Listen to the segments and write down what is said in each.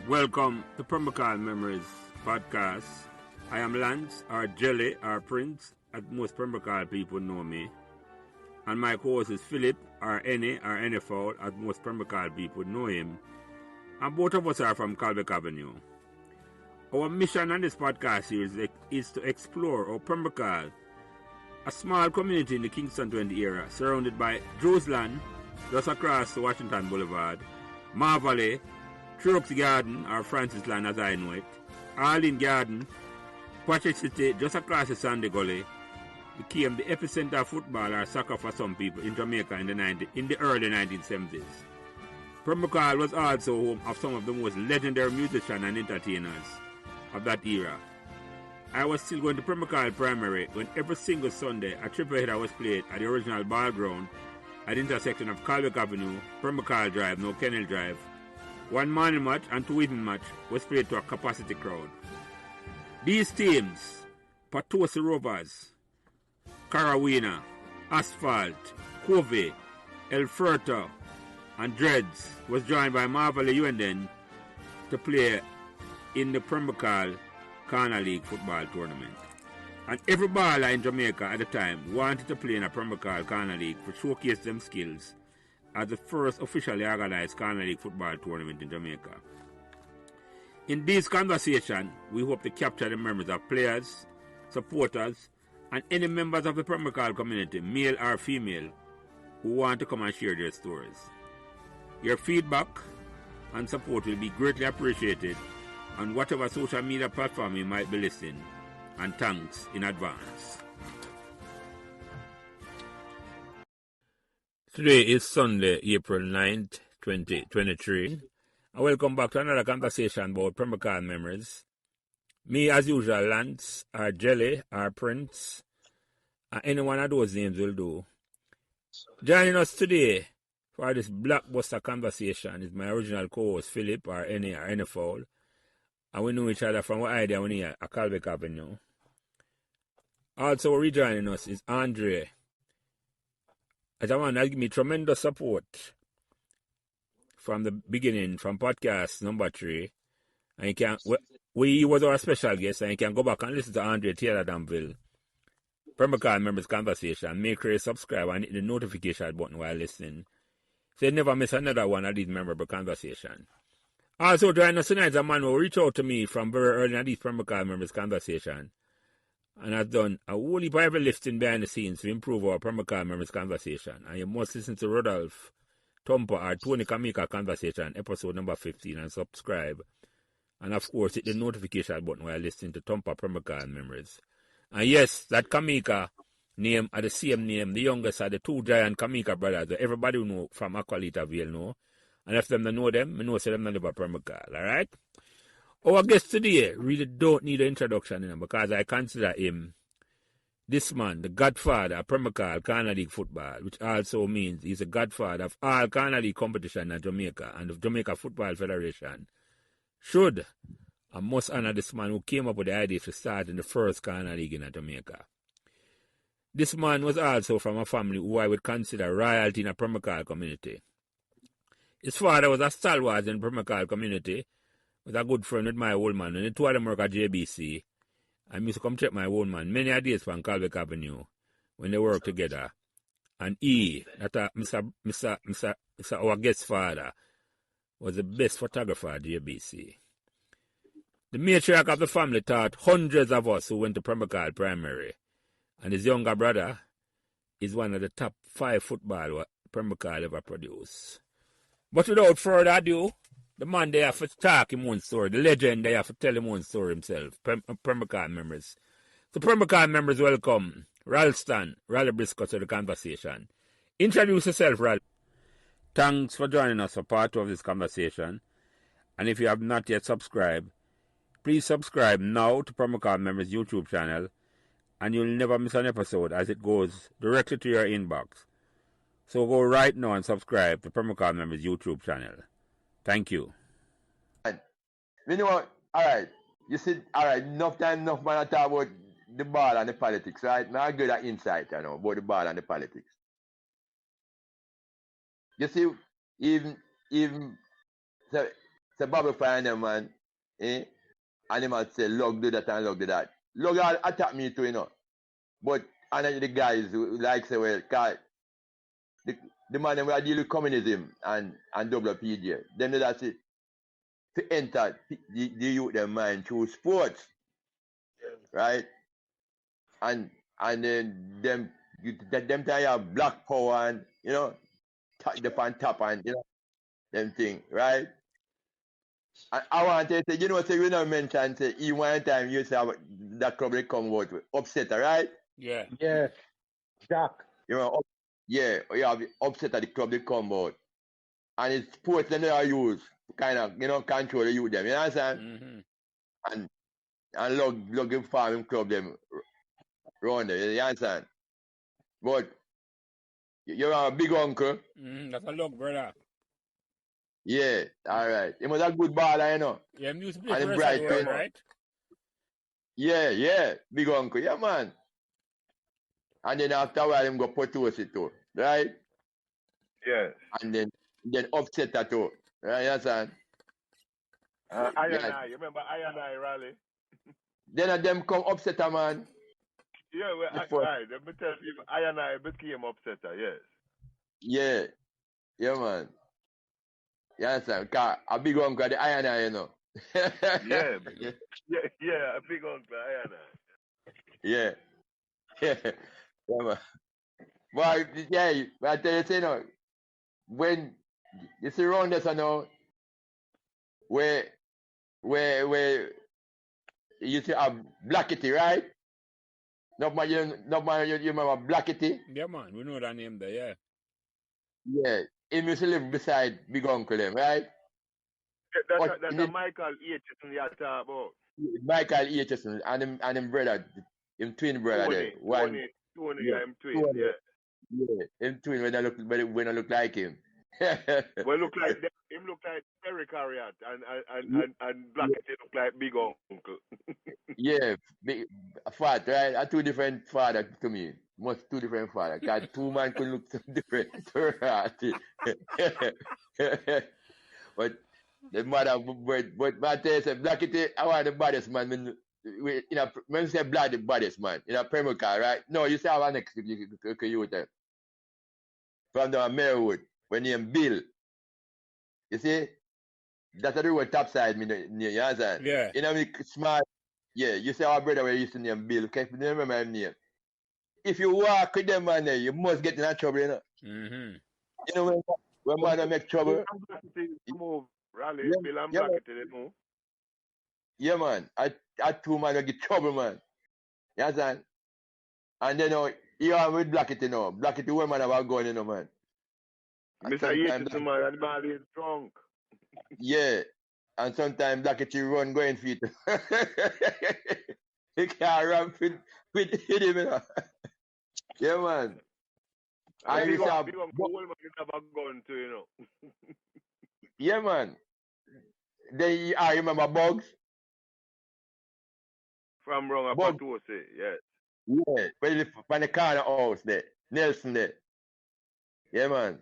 Welcome to Pembroke Hall Memories podcast. I am Lance, or Jelly, or Prince, as most Pembroke Hall people know me. And my co-host is Philip, or Any, or NFL, as most Pembroke Hall people know him. And both of us are from Calbeck Avenue. Our mission on this podcast series is to explore how Pembroke Hall, a small community in the Kingston 20 area, surrounded by Joesland, just across Washington Boulevard, Marvalley, Trucks Garden, or Francis Land as I know it, Arlene Garden, Patrick City, just across the Sandy Gully, became the epicenter of football or soccer for some people in Jamaica in the early 1970s. Pembroke Hall was also home of some of the most legendary musicians and entertainers of that era. I was still going to Pembroke Hall Primary when every single Sunday a triple header was played at the original ball ground at the intersection of Calbeck Avenue, Pembroke Hall Drive, now Kennel Drive. One morning match and two evening match was played to a capacity crowd. These teams, Patosi Rovers, Carawina, Asphalt, Covey, El Furto, and Dreads, was joined by Marvalley Uenden to play in the Pembroke Hall Corner League football tournament. And every baller in Jamaica at the time wanted to play in a Pembroke Hall Corner League to showcase them skills as the first officially organized Corner League football tournament in Jamaica. In this conversation, we hope to capture the memories of players, supporters, and any members of the Pembroke Hall community, male or female, who want to come and share their stories. Your feedback and support will be greatly appreciated on whatever social media platform you might be listening, and thanks in advance. Today is Sunday, April 9th, 2023. And welcome back to another conversation about Pembroke Hall memories. Me, as usual, Lance, or Jelly, or Prince, and any one of those names will do. Joining us today for this blockbuster conversation is my original co-host, Philip, or Any, or NFL. And we know each other from what idea when here at Calbeck Avenue. Also rejoining us is Andre. As a man that give me tremendous support from the beginning, from podcast number 3. And you can, he was our special guest, and you can go back and listen to Andre Taylor Danville, Pembroke Hall Members Conversation. Make sure you subscribe and hit the notification button while listening, so you never miss another one of these memorable conversations. Also joining us tonight is a man who reached out to me from very early in these Pembroke Hall Members Conversation, and has done a whole heap of heavy lifting behind the scenes to improve our Pembroke Hall Memories Conversation. And you must listen to Rodolphe Tumpa or Tony Kamika Conversation, episode number 15, and subscribe. And of course, hit the notification button while listening to Tumpa Pembroke Hall Memories. And yes, that Kamika name are the same name, the youngest are the two giant Kamika brothers that everybody know from Aqualita Vale know. And if them don't know them, I know say them not live at Pembroke Hall, alright? Our guest today really don't need an introduction in him, because I consider him, this man, the godfather of Pembroke Hall Corner League football, which also means he's a godfather of all Corner League competition in Jamaica and of Jamaica Football Federation. Should and must honor this man who came up with the idea to start in the first Corner League in Jamaica. This man was also from a family who I would consider royalty in a Pembroke Hall community. His father was a stalwart in the Pembroke Hall community, was a good friend with my old man, and the two of them work at JBC. I used to come check my old man many days from Calbeck Avenue when they worked together. And he, that Mr. our guest father, was the best photographer at JBC. The matriarch of the family taught hundreds of us who went to Pembroke Hall Primary, and his younger brother is one of the top 5 football Pembroke Hall ever produced. But without further ado, the man there have to talk him own story. The legend there have to tell him own story himself. Pembroke Hall members. So Pembroke Hall members, welcome Ralston, Raleigh Briscoe, to the conversation. Introduce yourself, Raleigh. Thanks for joining us for part 2 of this conversation. And if you have not yet subscribed, please subscribe now to Pembroke Hall members YouTube channel, and you'll never miss an episode as it goes directly to your inbox. So go right now and subscribe to Pembroke Hall members YouTube channel. Thank you. You know what? Alright. You see, alright, enough man I talk about the ball and the politics, right? Now I get that insight, you know, about the ball and the politics. You see, even so say Bobby find them, man. Eh? And him might say, Log do that and Log do that. Log all attack me too, you know. But and the guys who like say, well, the man them will deal with communism and WPJ. Them that's it. To enter the youth their mind through sports. Right? And then them time you have black power and you know the pan top and you know them thing, right? And I want to say, you know, say you know mention say in one time you say that club they come out with upsetter, right? Yeah. Yeah. Jack. You know, you have upset at the club they come out. And it's sports them they are use to kind of, you know, control the youth them, you understand? Mm-hmm. And log farming club them round there, you understand? But you're a big uncle. That's a look, brother. Yeah, all right. He was a good baller, you know. Yeah, him used to play And for him the rest bright, of the you world, know. right? Yeah, big uncle. Yeah, man. And then after a while, him go Potosi too, right? Yes. And then upset that too, right? You understand? I Yeah. you remember I rally? Then them come upset a man. Yeah, well, right. Let me tell you, I became upsetter, yes. Yeah, man. You understand? Cause a big uncle, the I, you know. Yeah, a big uncle, Yeah. Yeah, man. But yeah, but I tell you, you know, when you see around this, you know, where you see a Blackity, right? You remember Blackity? Yeah, man. We know that name there, yeah. Yeah. He used to live beside big uncle them, right? That's a Michael H. you talk about. Michael H. and him brother, him twin brother there. Tony, Yeah. I'm twin, yeah. Yeah, him twin when I look like him. Well, him look like Eric Harriet and Blackity look like big uncle. Yeah, big, fat, right? Are two different fathers to me. Most two different fathers. Cause two man could look so different. But the mother, but I tell you, say, Blackity, I want the baddest man. When you say blood, the baddest man. In a Pembroke Hall, right? No, you say our next you tell. From the Marywood, when named Bill. You see? That's the word top side, you understand? Yeah. You know, me smart. Yeah, you say our brother we used to name Bill. Okay, you remember my name. If you walk with them man there, you must get in trouble, you know. Mm-hmm. You know when man make trouble. Move, rally, Yeah, Bill and yeah, Blackity, they move. Yeah, man. I two man will get trouble, man. You understand? And then you are with Blackity, you know. Blackity one man have a gun, you know, man. And Mr. Yates, man, and man is drunk. yeah. And sometimes Blackity run going feet. He can't run with him, you know. Yeah, man. And you big say, uncle man have a gun too, you know. yeah, man. Then I remember Bugs. From wrong a Bugs. Potosi, yes. Yeah, but he live on the corner house there. Nelson there. Yeah, man.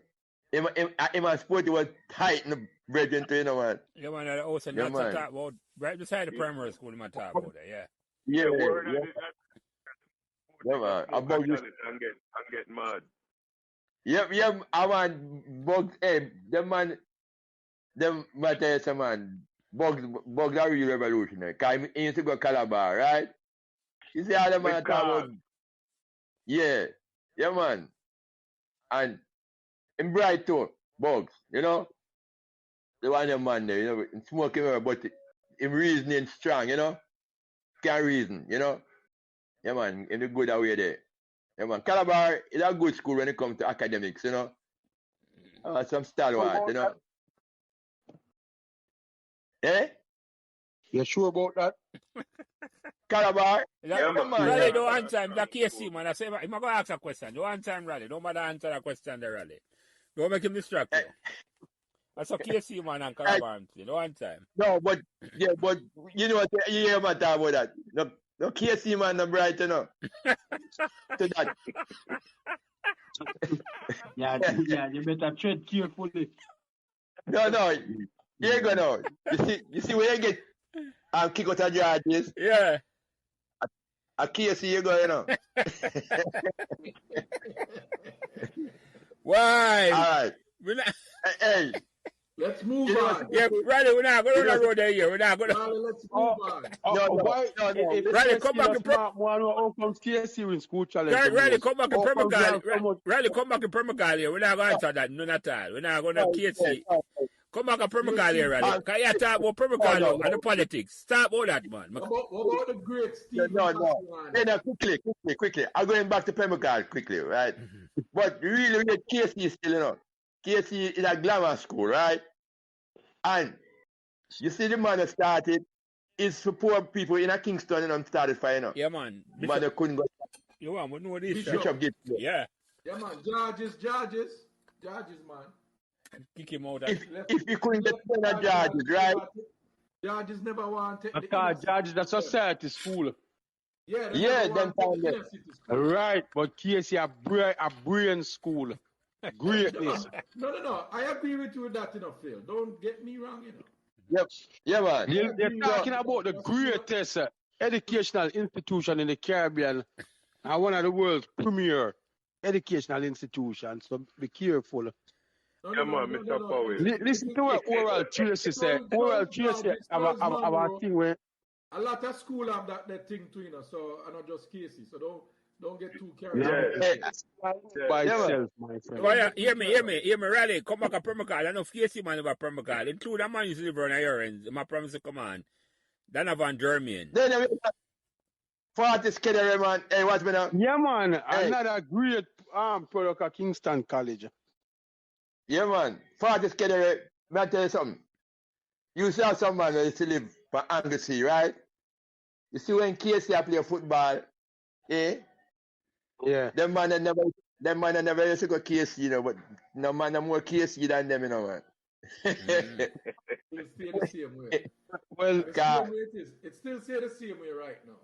Him and Sporty was tight in the brethren too, you know, man. Yeah, man. That also Yeah, not man. talk about right beside the primary school. My talk about there, yeah. Yeah, Yeah, yeah, man. About and get mad. yeah, I want Bugs, hey, them man, them matter some man. Bugs are real revolutionary. Cause he used to go Calabar, right? You see how the man talk about, yeah, man. And in bright too, Bugs, you know? The one them man there, you know, smoking away, but him reasoning strong, you know? Can reason, you know? Yeah, man, in the good way there. Yeah, man. Calabar is a good school when it comes to academics, you know? Some stalwart, you know? Eh? You sure about that? Calabar? Yeah, man. Raleigh, don't answer him. That KC, man. I say, I'm going to ask a question. Don't answer him, Raleigh. Don't matter answer that question there, Raleigh. Don't make him distract you. That's a KC, man, and Calabar. Don't answer him. No, but you know what? You hear me talk about that. No KC, man, no bright, you know? To that. Yeah, you better tread carefully. No. Here you go now. You see where you get kick out of charges? Yeah. A case you go, you know. Why? All right. Hey. Let's move on. Yeah, Riley, we're not going on the road there. We're not going to. Riley, let's move on. No. Riley, come back to Pembroke. How comes KC win school challenge? Riley, come back to Pembroke Hall. Riley, come back to Pembroke Hall here. We're not going to answer that. None at all. We're not going to KC. Come back to Pembroke Hall here, Riley. Can you talk about Pembroke Hall and the politics? Stop all that, man. What about the great Steve? No. Quickly. I'm going back to Pembroke Hall quickly, right? But really, KC is still, you know. KC is a glamour school, right? And you see the man that started is for poor people in a Kingston and started fire, you know. Yeah, man. But they couldn't go. You want to know this? Bishop get Yeah. Yeah, man. Judges, man. Kick him out. If you couldn't get the judges, right? Judges never want to take Because judges, that's society school. Yeah, them time there. Right, but KC a brain school. Greatness. No. I agree with you with that, Phil. Don't get me wrong, Yep. Yeah, man. They're talking about the greatest educational institution in the Caribbean and one of the world's premier educational institutions. So be careful. Come on, Mr. Powell. Listen to what Oral Tracy said. Oral Tracy have a thing where a lot of school have that thing too, so and not just KC. So don't get too carried away. By itself, my friend. Oh, yeah, hear me, Riley. Come back to Pembroke Hall. I know KC man about Pembroke Hall. Include a man used to live around your ends. My promise to come on. Then have Van Germain. Then 40 skedere, man. Hey, what's been on? Yeah, man. Another great product of Kingston College. Yeah, man. 40 skedere. May I tell you something? You saw some man that used to live for Anglesey, right? You see when KC play football, eh? Yeah. Them man never used to go KC, but no man are more KC than them, man. It's still the same way. Well, it's still the same way right now.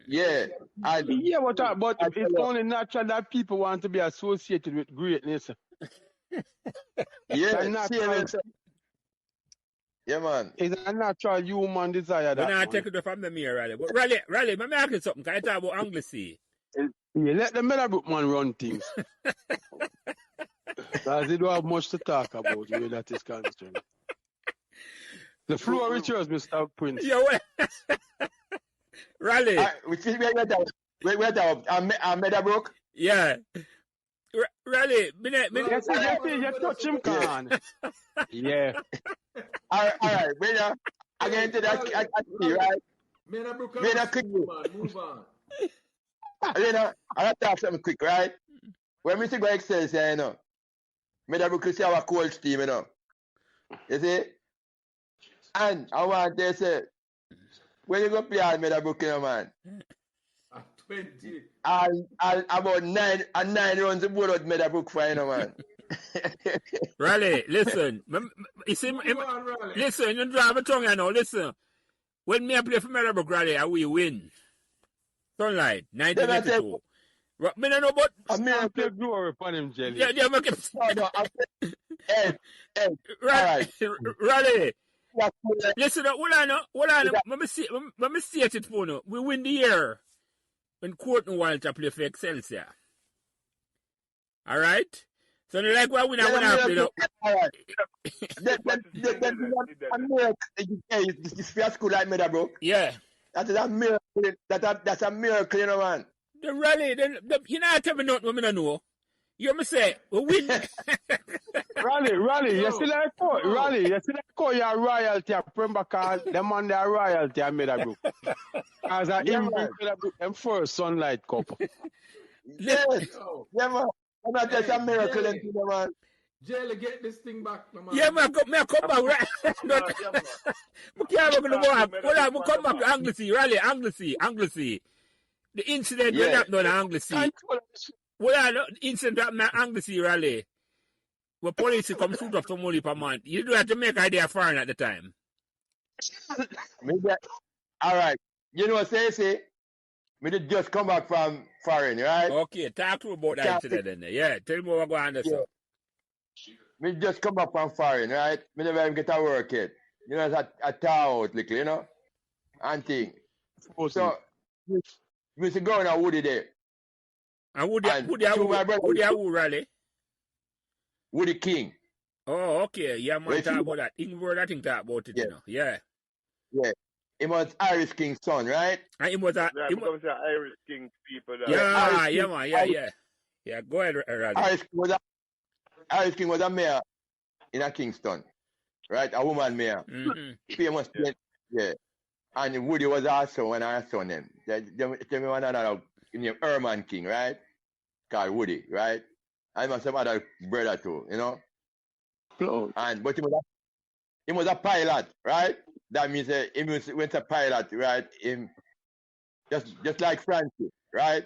Yeah. But it's only natural that people want to be associated with greatness. Yeah, man. It's a natural human desire. We're not taking it from the mirror, Riley. But Riley, let me ask you something. Can you talk about Anglesey? Yeah, let the Meadowbrook man run things. Because they don't have much to talk about where that is concerned. The floor is yours, Mr. Prince. Yeah, well. Riley. I'm Meadowbrook? Yeah. Riley, you touch him, can. Yeah. All right, brother. I get into that, right? Meadowbrook, move on. I have to have something quick, right? When Mr. Greg says, Meadowbrook is our coach team, You see? And I want to say, when you go play at Meadowbrook, man. At 20. About 9 runs the board out Meadowbrook for, man. Riley, listen. Listen, you drive a tongue, listen. When me play for Meadowbrook, Riley, we win. Sunlight, 1982. Me don't know about... I'm going to play glory upon him, Jelly. Yeah, make him... Right. Riley, listen, hold on. Let me see it for you. We win the year when Courtney Walter play for Excelsior. All right? So, like what we now play. All right. This fair school like Meadowbrook. Yeah. That is a miracle. That's a miracle, man. The rally, you know, tell me nothing what I don't know. You me say, we win. Rally, you see that call? Rally, you see that call your royalty at Pembroke Hall, them on their royalty at Meadowbrook. As I Meadowbrook, them first Sunlight Cup. Yes. Yeah, man. That's just a miracle, man. Jelly, get this thing back, man. Yeah, man, I come back, right? I can't go back. I come back to Anglesey, Rally, Anglesey. The incident went up on Anglesey. The incident happened at Anglesey, Rally. Where police come shoot up somebody per month. You do have to make idea foreign at the time. All right. You know what I say? We did just come back from foreign, right? Okay, talk to me about that incident then. Yeah, tell me what going on there, sir. me just come back from foreign, right? Me never even get a work yet. You know, it's a tower out, little, you know, and thing. So, me see going to Woody there. And Woody who rally? Woody King. Oh, okay. Yeah, man, talk about that. Ingrid, I think talk about it, you know. Yeah. Yeah. He was Irish King's son, right? And he was a... Yeah, because the Irish King people. Yeah, man, yeah. Yeah, go ahead, Raleigh. Irish King was a mayor in a Kingston, right? A woman mayor. Famous, yeah. And Woody was also one of her son them. Tell me one another named Herman King, right? Called Woody, right? I must have other brother too, you know? But he was a pilot, right? That means he went a pilot, right? Just like Francis, right?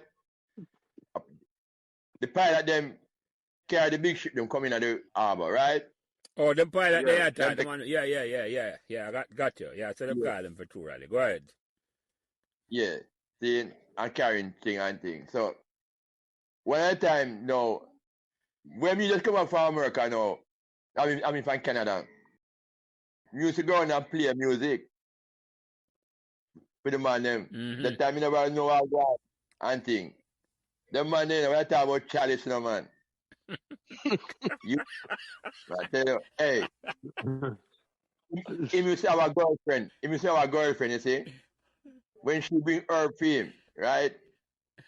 The pilot them carry the big ship them coming at the harbor, right? Oh, the pilot they attacked them. Yeah. I got you. Yeah, so they call them for two, Raleigh. Go ahead. Yeah, see, and carrying thing and thing. So one at a time now, when we just come up from America now, I mean from Canada, we used to go and play music with the man them. That time you never know how God and thing. The man then when I talk about chalice, no man. I tell you, hey, if you see our girlfriend, you see, when she bring her film, right?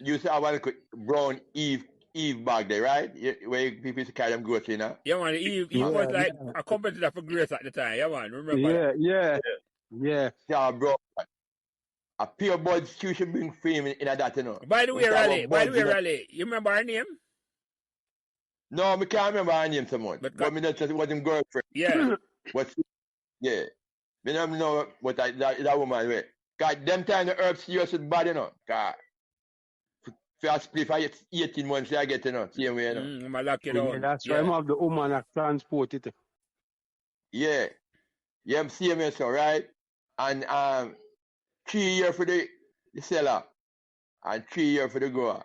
You see our little brown Eve bag there, right? Where people used to carry them groceries, you know? Yeah, man, Eve was like a competitor for Grace at the time. Yeah, man, remember that? Yeah. Yeah, bro. A pure bud she should bring film in that, you know. By the way, Raleigh, you remember her name? No, I can't remember her name so much. But me not just wasn't girlfriend. Yeah. Yeah. Me don't know what that woman way. Cause them time the herbs serious with bad, you know. Cause first play for 18 months I get, you know, same way, you know. I'm lock it on. That's why I'm have the woman that transport it. Yeah. Yeah, same way, so right? And 3 years for the seller and 3 years for the grower.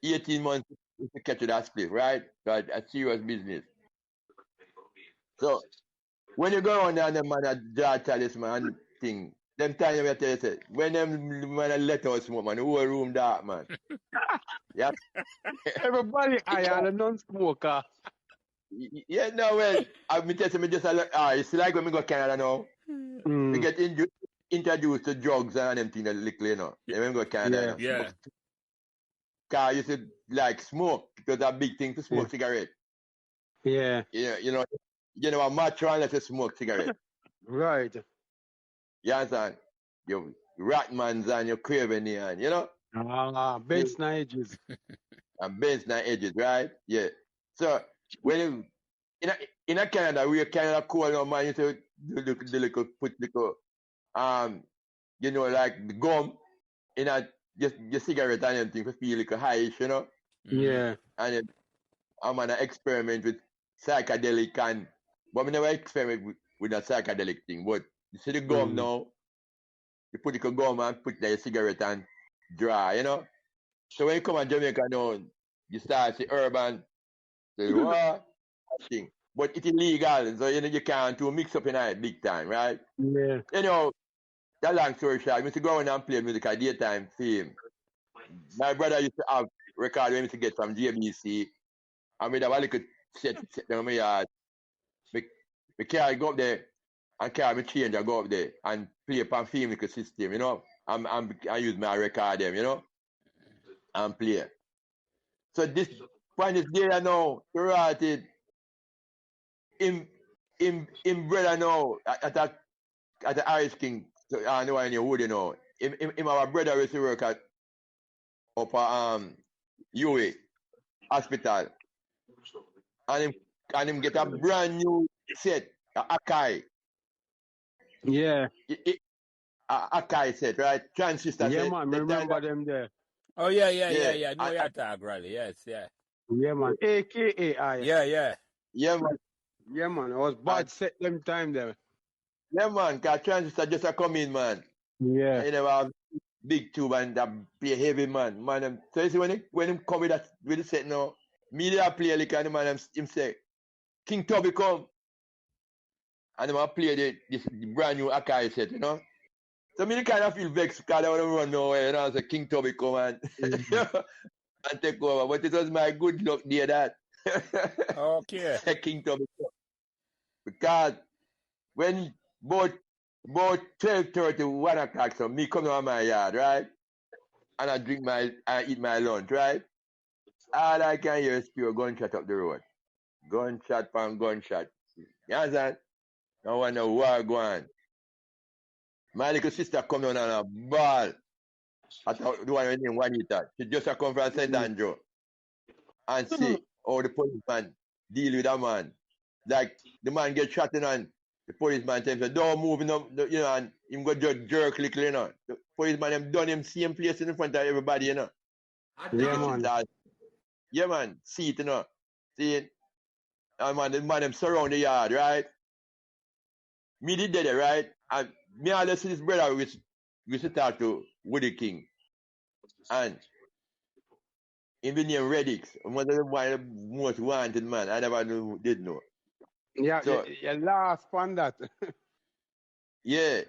18 months to catch that split, right? That's a serious business. So when you go on there and the man that draw talisman thing, them time you tell you, when them man let us smoke, man, the whole room dark, man. Yeah. Everybody I a non-smoker. Yeah, no, well, I tell you, just it's like when we go to Canada now, we get introduced to drugs and them things a little, you know. When we go to Canada. Yeah. Because you said, like, smoke, because a big thing to smoke cigarette. Yeah. You know, a match unless you smoke cigarette. Right. You understand? Your Ratmans and your Craven and, you know? Ben's edges. And Ben's edges, right? Yeah. So, when you, in a Canada, we are Canada cold now, man, you say, the little, put little, you know, like the gum in a, just cigarette and everything to feel like a high, you know? Yeah. And then I'm gonna experiment with psychedelic but we never experiment with a psychedelic thing. But you see the gum now, you put the gum and put the cigarette and dry, you know? So when you come to Jamaica now, you start to see urban, thing. But it's illegal, so you can't mix up in it big time, right? Yeah. You know, that long story short, I used to go around and play music at daytime film. My brother used to have record we used to get from JBC. And we'd have a little set down in my yard. We carry go up there and carry my change and go up there and play upon film little system, you know. I use my record them, you know, and play. So this point is there now, to write it. In brother now at the Irish King, so I know in your wood, you know. In our brother used to work at UA hospital. And him get a brand new set, Akai. Yeah. Akai set, right? Transistor set. Yeah, man, remember them there. Oh, yeah. No, you talk, Raleigh. Yes, yeah. Yeah, man. AKAI. Yeah. Yeah, man. Yeah, man. It was bad set them time there. Yeah, man, because transistor just a come in, man. Yeah. And you never have big tube and that play heavy, man. So you see when him come with the set now, me there play like and the man him say, King Tubby come and them a play this brand new Akai set, you know. So me kind of feel vexed because I want to run nowhere, you know. So King Tubby come and, and take over. But it was my good luck there that Okay. King Tubby come. Because when about 12:30, 1 o'clock, so me come to my yard, right? And I eat my lunch, right? All I can hear is pure gunshot up the road. Gunshot from gunshot. You understand? I wonder war go on. My little sister come down on a ball. I thought the one named Juanita. She just a come from St. Andrew and see how the policeman deal with a man. Like the man get shot in and the policeman tells him, don't move, you know, and him go just jerk little, you know. The policeman them done him same place in front of everybody, you know. Yeah, man. Yeah, man. See it, you know. See it. And man, the man them surround the yard, right? Me did that, right? And me and this brother we used to talk to Woody King. And him be named Reddix. One of the most wanted man. I never did know. Yeah, So, you last on that. yeah.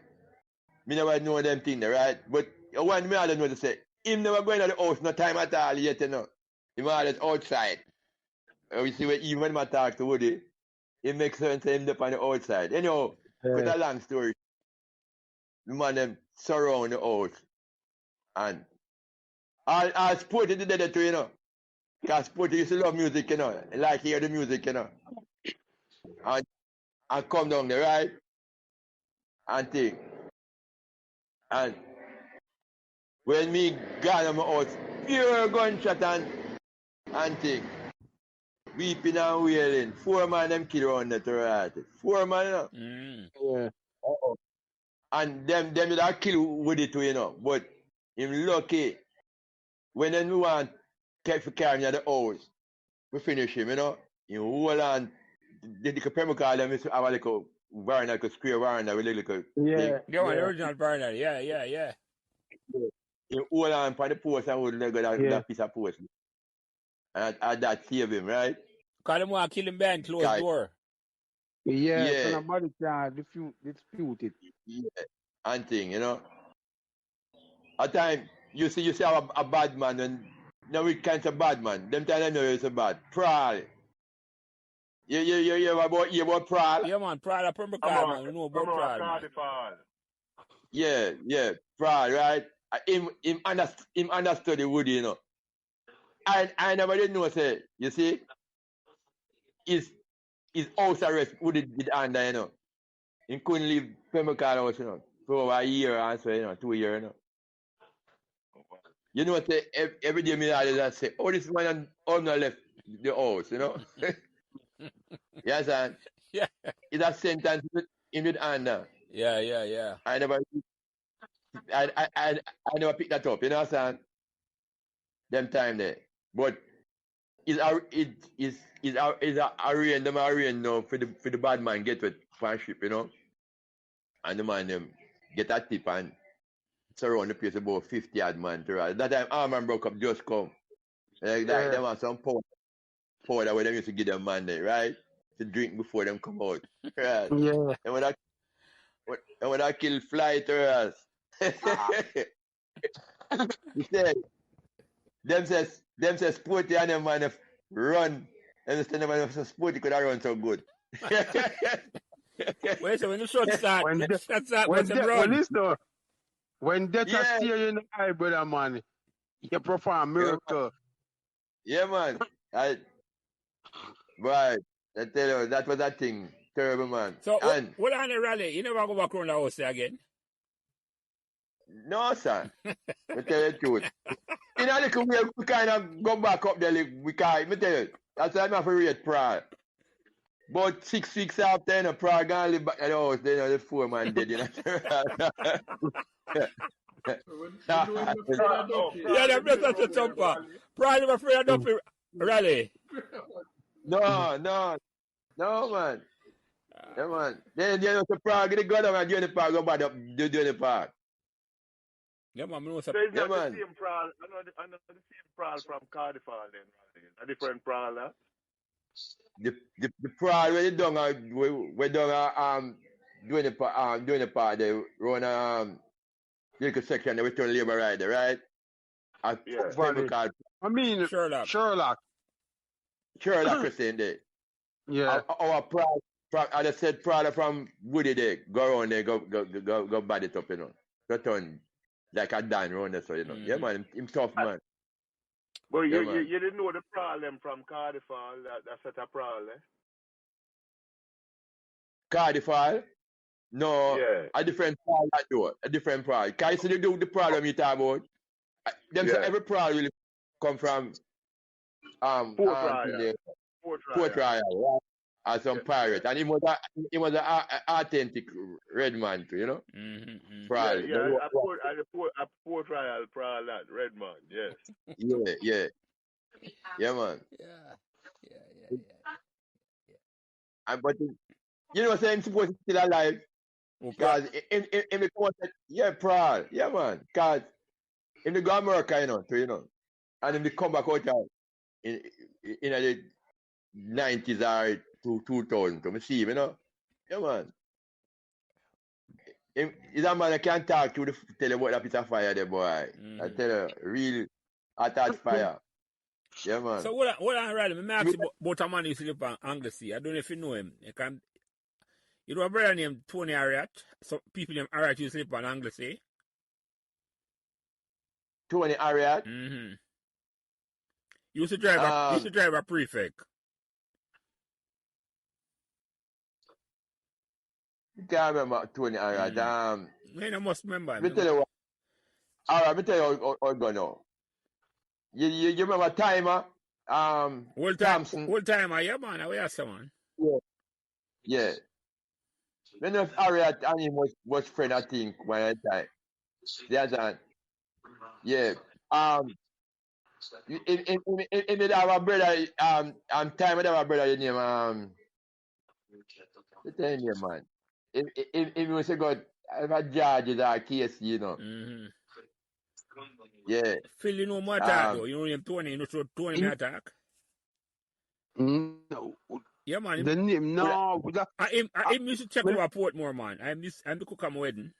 Me never know them thing there, right? But one me always know to say, him never going to the house no time at all yet, you know. Him always outside. We see even when I talk to Woody, it makes sense to him up on the outside. Anyhow, with a long story, the man them surround the house. And I sporty did that too, you know. Because sporty used to love music, you know. Like hear the music, you know. And I come down there, right? And think. And when me got on my house, pure gunshot and think. Weeping and wailing. 4 man them kill around that, right? 4 man, you know. Yeah. And them did not kill with it too, you know. But him lucky. When then we want to carry him at the house, we finish him, you know. He hold on. The Pembroke Hall, them used to have a little veranda, like a square veranda with a little Yeah. The original Bernard. Yeah. He hold on for the post and hold that piece of post. And that saved him, right? Because them want to kill him behind closed door. Yeah, so nobody can dispute it. Yeah. And thing, you know. At time you see a bad man and now we can't a bad man. Them time I know it's a bad. Prowl. You hear about Prowl? Yeah, man. Prowl of Pembroke Hall, man. We know about Prowl, man. Yeah. Prowl, right? Him understood the Woody, you know. I never did know, say, you see, his house arrest Woody did under, you know. He couldn't leave Pembroke Hall house, you know, for over a year or so, you know, 2 years, you know. You know what? Every day me always say, oh, this man on the left the house, you know. Yes, and Yeah. it's a sentence in with Anna. Yeah. I never picked that up, you know, son. Them time there, but it's arranged now for the bad man get with ship, you know, and the man them get a tip and surround the place about 50 odd man to ride. That time Arm broke up just come. Like that, them have some powder where them used to give them man there, right? To drink before them come out. Right. Yeah. And when I kill fly to us. You said them says sporty and them man run. And the man of sporty could run so good. Wait, so when the shot start, when death steer you in the eye, brother, man, you perform miracle. Yeah, man. Right. I tell you, that was that thing. Terrible, man. So, what on the rally? You never go back around the house again? No, sir. I tell you the truth. In a little way, we kind of go back up there. We can't. I tell you, that's why I'm have to rate Prague. But 6 weeks after, you know, Prague gonna live back at the house. Then, you know, the 4 man dead, you know. Yeah, that's such a thumper. Prague never afraid of Duffy rally. No, man. Yeah, man. Then, you know, the Prague, the government doing the Prague, go back up, doing the Prague. Yeah, man. So it's not the same Prague. I know the same Prague from Cardiff then, right? A different Prague, huh? the fraud where they done we done doing the part they run little section they return labor rider, right? At Yeah. Pembroke Hall. I mean, Sherlock. Sherlock. Sherlock was saying there. Yeah. Our pride, I just said Prada from Woody there, go around there, go bad it up, you know. Return like a Dan round there, so you know. Yeah man, him tough man. But Yeah, you didn't know the problem from Cardiff Hall, that set a problem. Cardiff Hall? No, Yeah. a different problem that door. A different problem. Can you see the problem you talk about? Them say every problem really come from Port Royal. Port Royal, right? As some pirate. And he was an authentic red man too, you know? Probably. Yeah, a Port Royal proud lad, red man, yes. Yeah. Yeah, man. Yeah. But you know what I'm saying? Supposed to be still alive. Because in the concept, proud. Yeah, man. Because in the go America, you know. And in the come back out in the 90s or 2000 to see him, you know. Yeah, man. He's a man that can talk to tell you about that piece of fire there, boy. I tell you, real attached fire. Yeah, man. So what I read, me ask you about a man who sleep on Anglesey. I don't know if you know him. You know a brother named Tony Harriet. So people named Harriet who sleep on Anglesey. Tony Harriet? Used to drive a prefect. You can't remember Tony Harriet. I must remember him. Let me tell you what. Alright, let me tell you how it go now. You remember Timer? Thompson? Old timer, yeah, man. I will someone. Yeah. When of Harriet and him was friend, I think, one time. There's a yeah. In the have a brother time I have a brother named what's his name, man? If was a good I have a judge or case, you know. Yeah. Phil, you know more attack though. You know him Tony, you know so Tony may attack. No. Yeah, man. The name, no. I used to check over Portmore, man. I'm the cook at my wedding.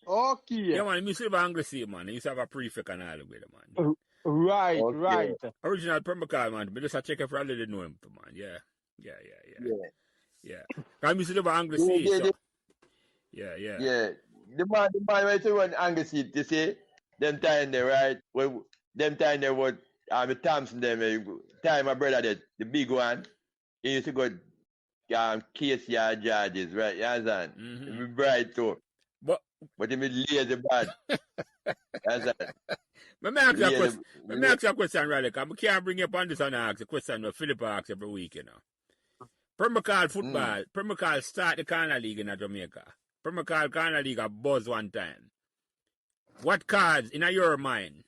Okay. Yeah, man. I used to live in Anglesey, man. I used to have a prefect and all the way, man. Right. Original Pembroke Hall, man. But just a check if I didn't know him, man. Yeah. I used to live in Anglesey, so. Yeah. The man went to run Anglesey, you see, them time there, right? Well, them time there was Thompson, time my brother did, the big one, he used to go case yard judges, right? You understand? He be bright too. But he be lazy bad. Let me ask you a question, Raleigh, because I can't bring you up on this and ask a question that Philip asks every week, you know. Pembroke Hall football, Pembroke Hall start the Corner League in Jamaica. Pembroke Hall Corner League a buzz one time. What cards, in your mind,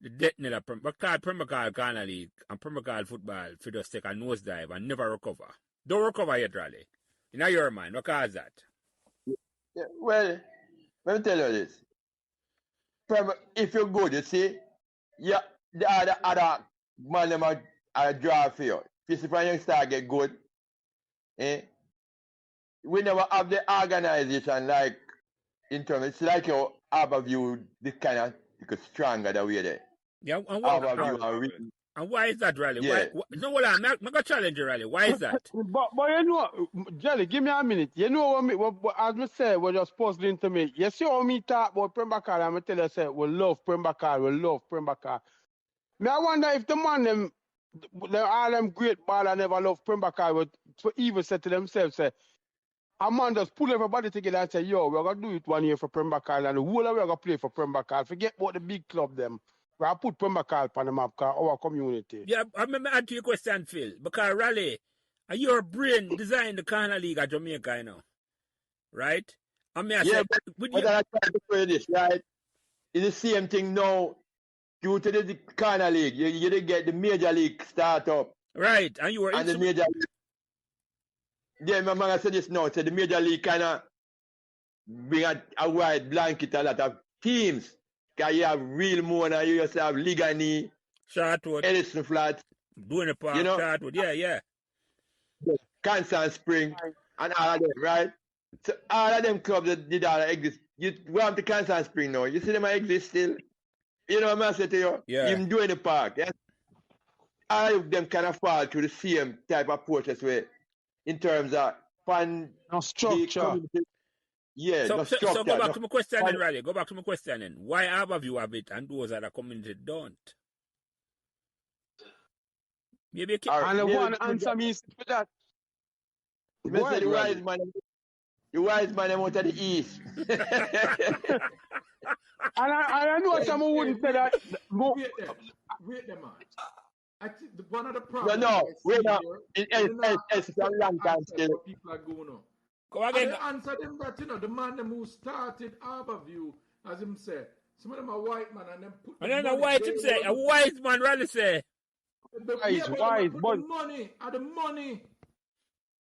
the detonator of Pembroke Hall Corner League and Pembroke Hall football for just take a nosedive and never recover? Don't recover yet, Raleigh. In your mind, what cause that? Yeah, well, let me tell you this. If you're good, you see, the other man them are draw for you. If you see when you start get good, we never have the organization like in terms. It's like you have a view this kind of stronger the way there. Yeah, and why is that, Raleigh? Yeah. I'm going to challenge you, Raleigh. Why is that? But you know, Jelly, give me a minute. You know what as I say, what you're supposed to me. You see how me talk about Pembroke Hall, I'm tell you, say, we love Pembroke Hall, we love Pembroke Hall. I wonder if the man, all them great baller never love Pembroke Hall, but for even say to themselves, say, a man just pull everybody together and say, yo, we're going to do it 1 year for Pembroke Hall, and the whole of we're going to play for Pembroke Hall. Forget about the big club, them. I put Pembroke Hall on the map because our community. Yeah, I remember asking you a question, Phil. Because, Raleigh, your brain designed the Corner League at Jamaica, you know. Right? I mean, but I try to say this, right? It's the same thing now. Due to the Corner League, you didn't get the Major League start up. Right, and you were the Major League. Yeah, my man said this now. So the Major League kind of bring a wide blanket a lot of teams. Because you have real more than you used to have Ligani, Shortwood, Ellison Flats, doing the park, you know, Shortwood. Yeah. Kingston Spring, and all of them, right? So all of them clubs that did all exist. You want to Kingston Spring now. You see them exist still. You know what I say to you? Yeah. Even doing the park. Yeah? All of them kind of fall to the same type of process way in terms of fund No structure. Yeah, So, no so, structure. so go back no to my question then, fund. Raleigh. Go back to my question then. Why Harborview have it and those other communities don't? Maybe you can... Or And the maybe one answer me is for that. me Go say ahead, the Raleigh. wise man them out of the east. And I know someone wouldn't say that. Wait there, man. I think one of the problems no, I we're see not. here, It's a long time still. what people are going on. Go And again. they answer them that, the man them who started Harborview, as him said, some of them are white man and them put And then a white him say, a wise man Raleigh say. Wise, but the money, and the money.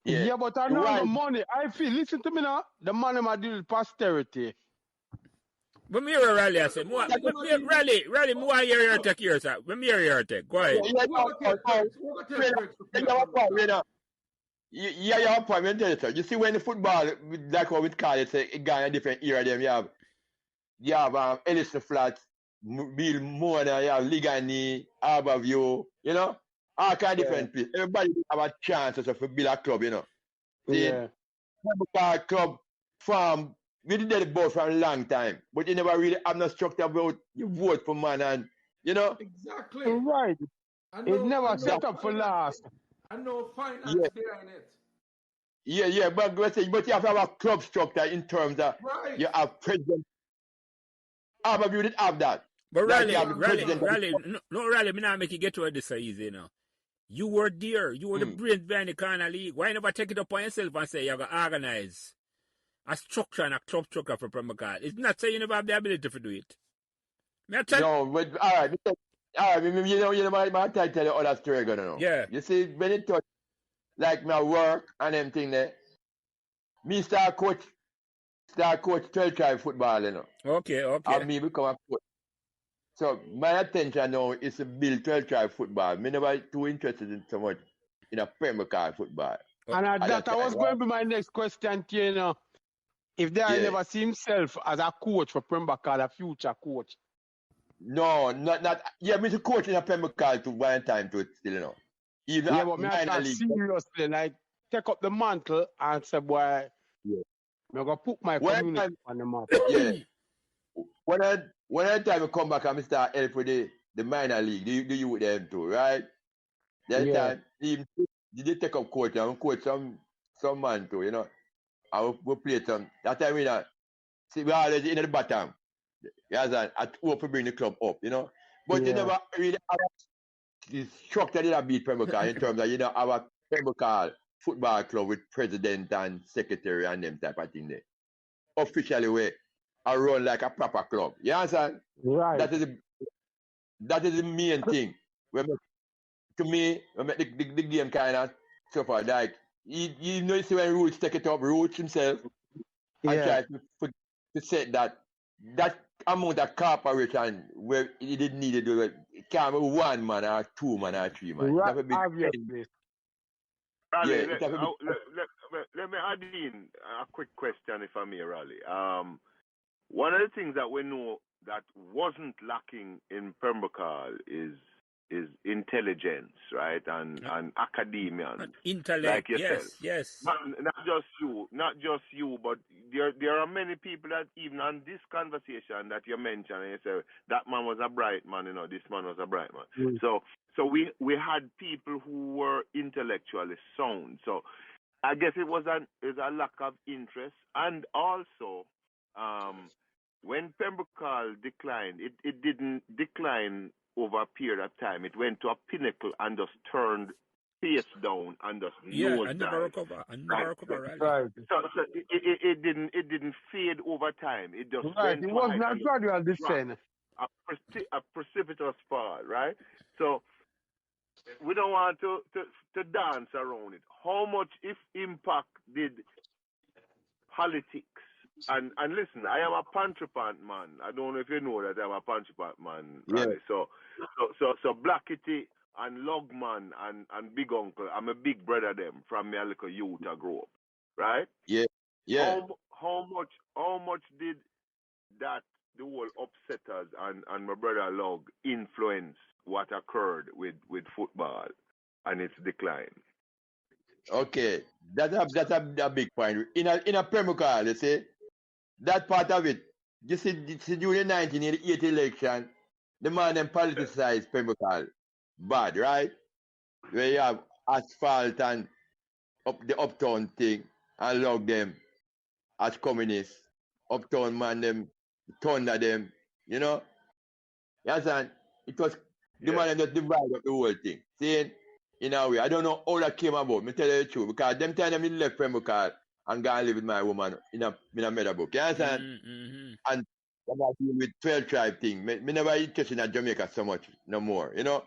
yeah, but I know the money. I feel, listen to me now, the money might deal with posterity. But me hear Raleigh, I say, Raleigh, more hear your take here, sir. When me hear your take, go ahead. Yeah, your point, I tell you, sir. You see, when the football, like how we call it, it got a different era. Them you have Ellison Flats, Bill Mona, you have Ligani, Harborview, all kind of different people. Everybody have a chance to build a club, Yeah. Pembroke Club farm, we did that both for a long time, but you never really have no structure about you vote for man and, Exactly. Right. It never set up for last. And no finance behind it. Yeah, but you have to have a club structure in terms of you have president. Harborview didn't have that. But Like Raleigh, no, Raleigh, me not make you get to this so easy now. You were there. You were the brains behind the corner league. Why never take it upon yourself and say you're going to organize a structure and a club structure for Pembroke Hall? It's not saying you never have the ability to do it. No, but all right, my tell you other story going on. Yeah. You see, when it touch like my work and them thing there, me start coach 12 tribe football, Okay. And me become a coach. So my attention now is to build 12 tribe football. Me never too interested in so much in a Pembroke Hall football. And that was going to be my next question to you, If they never see himself as a coach for Pembroke Hall, a future coach. No, not. Yeah, me to coach in a Pembroke Hall to one time to it still, Even but me I talk seriously, like take up the mantle and say, boy, I'm gonna put my community on the map. Yeah. When I time I come back and I start help with the minor league, the youth them too, right? That time even they take up coach and coach some man too, And we play some. That time we see we already in the bottom. Yes, at hope to bring the club up, But you never really have the structure that beat Pembroke Hall in terms of our Pembroke Hall football club with president and secretary and them type of thing there. Officially I run like a proper club. You understand? Right. That is the main thing. To me, we make the game kind of suffer. Like you see when Roots take it up, Roots himself and try to set that amount of cooperation where he didn't need to do it. It can't be 1 man or 2 man or 3 man. Right, obviously. Raleigh, let me add in a quick question, if I may, Raleigh. One of the things that we know that wasn't lacking in Pembroke Hall is intelligence, right, and academia, intellect, like yourself. Yes. Not just you, but there are many people that even on this conversation that you mentioned, and you say that man was a bright man, this man was a bright man. So we had people who were intellectually sound. So I guess it was a lack of interest, and also when Pembroke Hall declined, it didn't decline over a period of time. It went to a pinnacle and just turned face down and just and never recover. Right. So it didn't fade over time. It just went. It was not gradual descent. A precipitous fall, right? So we don't want to dance around it. How much, if impact, did politics And listen, I am a pantry pant man. I don't know if you know that I'm a pantry pant man, Yeah. Raleigh. So Blackity and Logman and Big Uncle, I'm a big brother them from me a little youth I grew up, right? Yeah. Yeah. How much did that the whole upsetters and my brother Log influence what occurred with football and its decline? Okay. That's a big point. In a Pembroke Hall, you see, that part of it, you see during the 1988 election, the man them politicized Pembroke Hall. Bad, right? Where you have asphalt and the uptown thing and log them as communists. Uptown man them, thunder them, you know? You understand? It was the man them just divide up the whole thing. See, in a way. I don't know how that came about, me tell you the truth, because them time them left Pembroke Hall and go and live with my woman in a Meadowbrook. You understand? Mm-hmm. And when I deal with 12 tribe thing, me never interested in Jamaica so much no more, you know?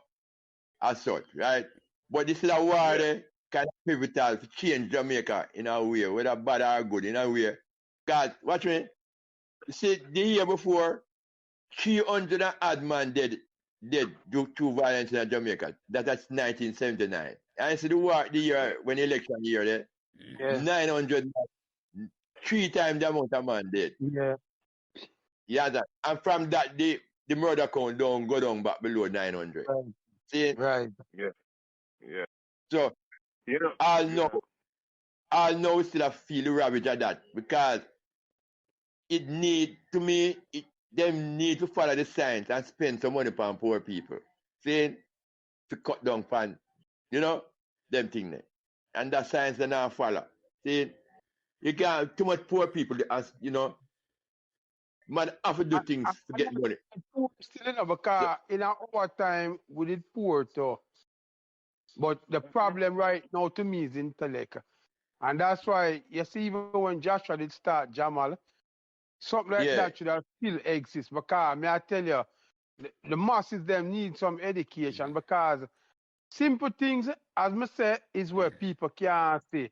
As such, right? But this is a war there, kind of pivotal to change Jamaica in a way, whether bad or good, in a way. Because, watch me, you see, the year before, 300 and odd man dead due to violence in Jamaica. That's 1979. And see the war, the year, when the election year there, Yeah. 900, 3 times the amount of man dead. Yeah. Yeah, that. And from that, the murder count go down back below 900. Right. See? Right. Yeah. So, You know, I'll know still feel the ravage of that because them need to follow the science and spend some money on poor people. See? To cut down on, you know, them thing there. And that science they not follow. See? You can't too much poor people as you know. Man have to do things to get money. Still in because in our time we did poor too. But the problem right now to me is intellect. And that's why you see even when Joshua did start Jamal, something like that should have still exist. Because may I tell you, the masses them need some education because simple things, as me say, is where people can't see.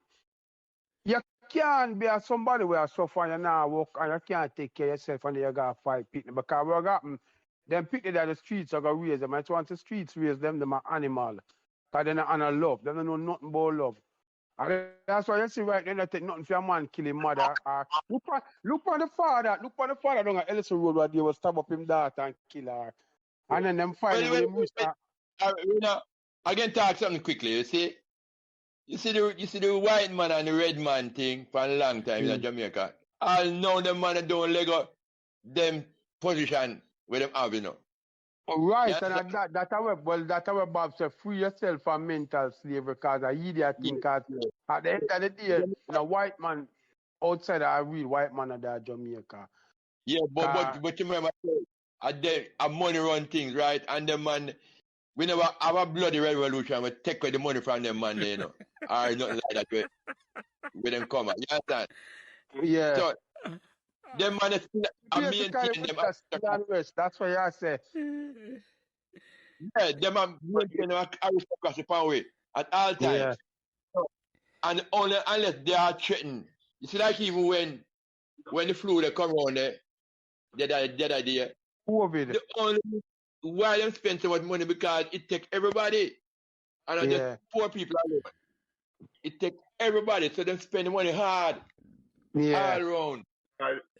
You can't be somebody where suffer and you now work and you can't take care of yourself and you got fight people. Because what happen, them people that the streets are going to raise them. And once the streets raise them, them are animal. Because they're not on love. They don't know nothing about love. And that's why you see right now, they take nothing for a man kill his mother. Look on the father down at Ellison Road where they will stab up him daughter and kill her. And then them fight with him. I can talk something quickly, you see. You see the white man and the red man thing for a long time in Jamaica. All know them man don't let go them position where them have, you know. Right, Yes, and that's how Bob said, free yourself from mental slavery because I idiot think at the end of the day, the white man outside a real white man of that Jamaica. Yeah, but you remember a money run things, right? And the man we never have a bloody revolution, we take away the money from them man, you know. Or nothing like that with them come out. You understand? Yeah. So them man is still maintain them. That's what I say. Yeah, them are maintain them aristocracy power at all times. Yeah. So, and only unless they are threatened. You see, like even when the flu they come around there, that idea. COVID. The only why them spend so much money because it take everybody. And just poor people alone. It take everybody, so them spend the money hard. All around.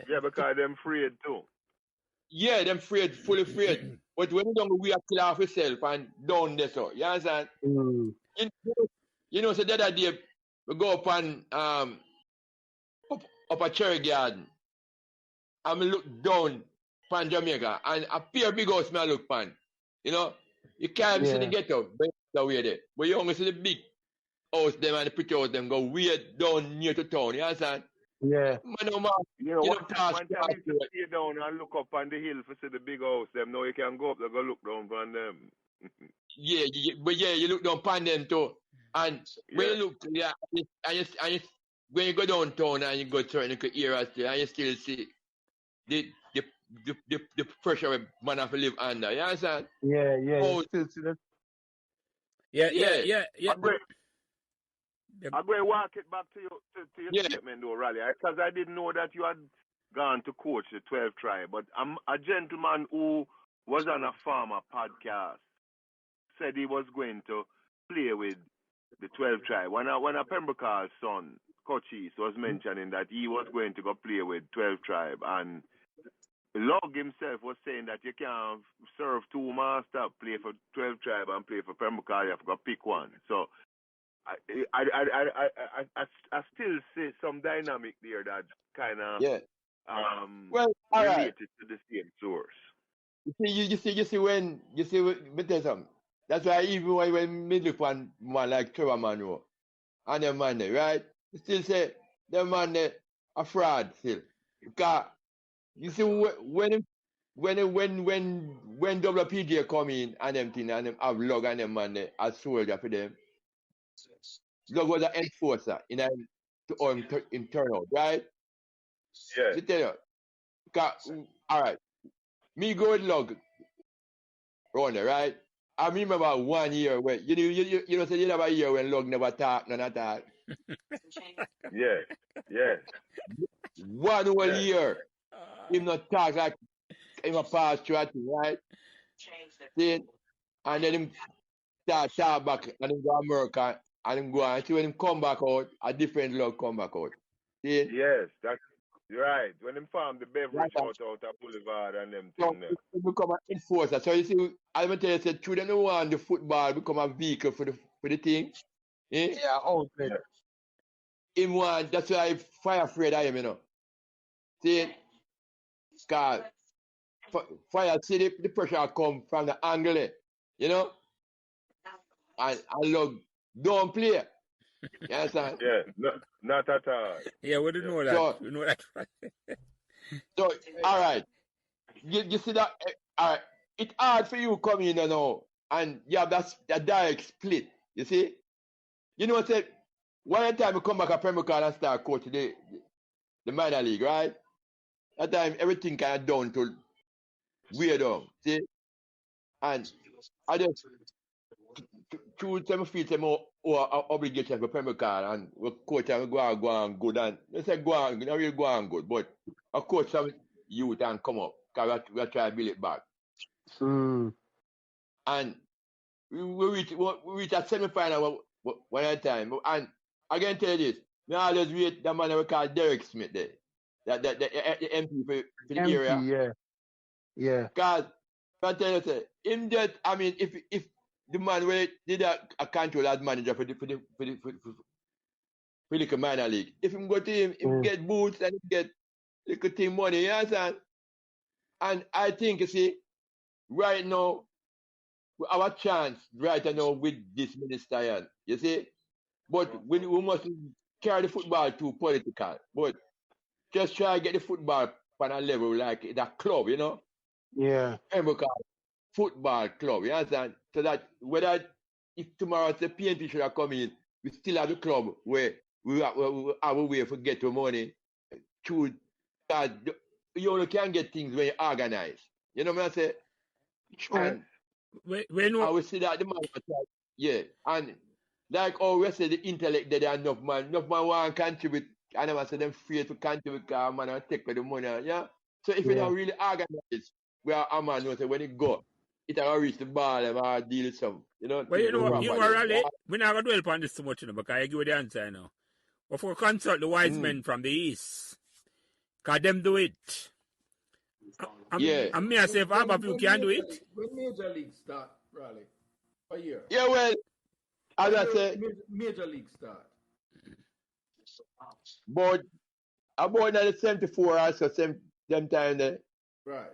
Yeah, because them afraid too. Yeah, them afraid, fully afraid. But when you don't we are kill off yourself and down there, so you understand? You know, so the other day we go up on up a cherry garden. And we look down pan Jamaica and a pair big house I look pan. You know? You can't see the ghetto, but the way there. But you only see the big house them and the pretty house them go way down near to town, you understand? Yeah. Man, you know, one time you stay down and look up on the hill for see the big house them. Now you can go up there, go look down on them. but you look down upon them too. And when you look, and you, when you go downtown and you go to certain areas and you still see the pressure where man have to live under. You understand? Yeah. Oh, Still see that. Yeah. I'm going to walk it back to your statement though, Raleigh, because I didn't know that you had gone to coach the 12 tribe, but a gentleman who was on a farmer podcast said he was going to play with the 12 tribe. When a Pembroke Hall son, Coach East, was mentioning that he was going to go play with 12 tribe, and Log himself was saying that you can't serve two masters, play for 12 tribe and play for Pembroke Hall. You have to pick one. So I still see some dynamic there that kind of related to the same source. You see when me tell you something. That's why even when me look one like Trevor Manuel and them man there, right? You still say them man there a fraud still. Because you see when WPJ come in and them thing and them have Log and them man there as soldier for them. Log was an enforcer in turnout, right? Yeah. You tell you. All right. Me go with Log round there, right? I remember 1 year when you know say you have a year when Log never talk, none at all. Yeah. 1 whole year. Him not talk like him a pass through a thing, right? See? And then him start talk back and him go America and him go and see when him come back out, a different Log come back out. See? Yes, that's right. When him farm the beverage out of Boulevard and them things there. He become an enforcer. So you see, I'm gonna tell you, say through them want the football become a vehicle for the thing. Eh? Yeah, outlet. Him want, that's why fire afraid of him, you know. See, cause fire see the pressure come from the angle, you know, and Log don't play. You understand? Yeah, not at all. Yeah, we don't know that. So, we know that. So, all right, you see that? All right, it's hard for you come in, you know, and you have that direct split. You see, you know what I said? One time you come back at Pembroke Hall and start coaching the minor league, right? That time everything kind of down to way down. See, and I just choose some feel some more obligation for Pembroke Hall and we coach and we go on good and they say go on, you know, we go on good, but I coach some youth and come up because we try to build it back. And we reach a semi-final one time. And I can tell you this, we always wait the man we call Derek Smith there. The MP for the area. Yeah. Because I tell you, say, him that, I mean, if the man where did a control as manager for the minor league, if him go to him get boots and him get little team money, you understand? And I think, you see, right now, our chance right now with this minister, you see, but we must carry the football too political, but just try to get the football on a level like the club, you know? Yeah. Pembroke football club, you understand? So that whether if tomorrow the PNP should have come in, we still have the club where we have a way to get the money through that you only can get things when you organize. You know what I'm saying? And I will see that the man yeah. And like we say the intellect that there enough man want to contribute and I say them free to contribute because man will take for the money. Yeah. So if you don't really organize where a man knows when it go, it will reach the ball and will deal with some. You know, well, you know Raleigh, we're not going to dwell upon this too much, you know, because I give you the answer now. But for consult the wise men from the east, because them do it. And me, I say, if half of you can do it. When Major League start, Raleigh? A year? Yeah, well, as I say, Major League start. But about the 74 or so, them time there. Right.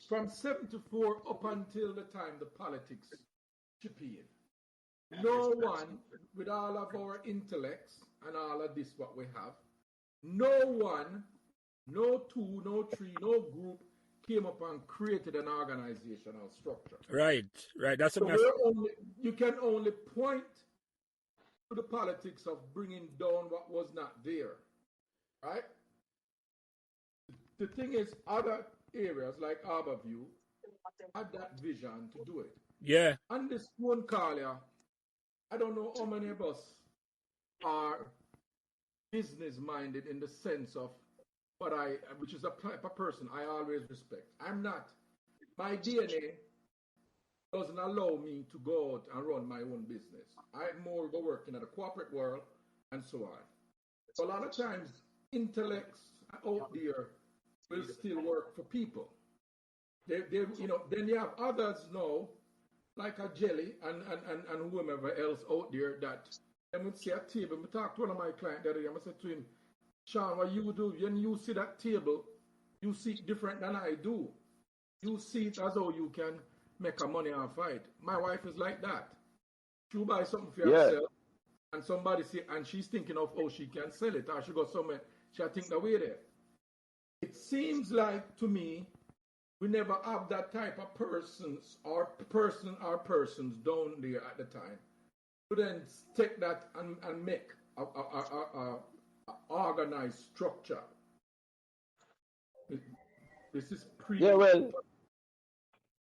From 74 up until the time the politics chip in. No one, with all of our intellects and all of this what we have, no one, no two, no three, no group came up and created an organizational structure. Right. That's so you can only point to the politics of bringing down what was not there. Right? The thing is, other areas like Harborview had that vision to do it. Yeah. And this one call here, I don't know how many of us are business minded in the sense of which is a type of person I always respect. I'm not. My DNA doesn't allow me to go out and run my own business. I'm more go working in the corporate world and so on. So a lot of times, intellects out there will still work for people. Then you have others now, like a Jelly and whomever else out there that they would see a table. I talked to one of my clients the other day, I said to him, Sean, what you do, when you see that table, you see it different than I do. You see it as though you can make a money and fight. My wife is like that. She'll buy something for herself, and somebody see, and she's thinking of how she can sell it, or she goes somewhere, she'll think the way there. It seems like to me, we never have that type of persons down there at the time to then take that and make a organized structure. This is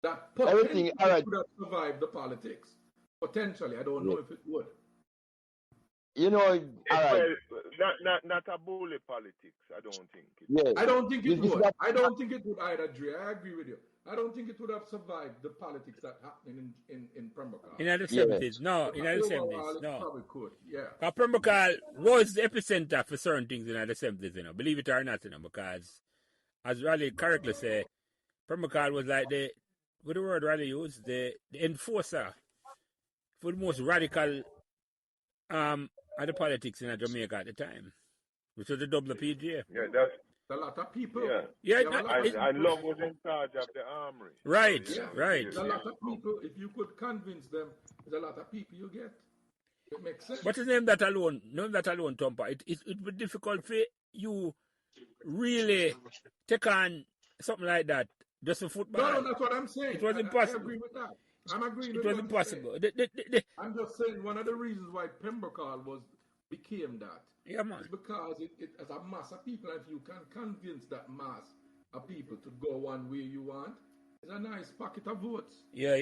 that potentially could have survived the politics. Potentially, I don't know if it would. Well, not a bully politics. I don't think. I don't think it would. I don't think it would either, Dre. I agree with you. I don't think it would have survived the politics that happened in Pembroke Hall. In the 70s, no. In the 70s, no. Probably could, yeah. Because Pembroke Hall was the epicenter for certain things in the 70s, believe it or not, because as Raleigh correctly said, Pembroke Hall was like what the word Raleigh used, the enforcer for the most radical of the politics in Jamaica at the time, which was the WPGA. Yeah, that's a lot of people. And Love was in charge of the armory. Right, right. There's a lot of people. If you could convince them, there's a lot of people you get. It makes sense. But name that alone, Tompa. It would be difficult for you really take on something like that just for football. No, that's what I'm saying. It was impossible. I agree with that. I'm agreeing with it was impossible. I'm just saying one of the reasons why Pembroke Hall became that. Yeah, man. It's because it as a mass of people, and if you can convince that mass of people to go one way you want, it's a nice pocket of votes. Yeah.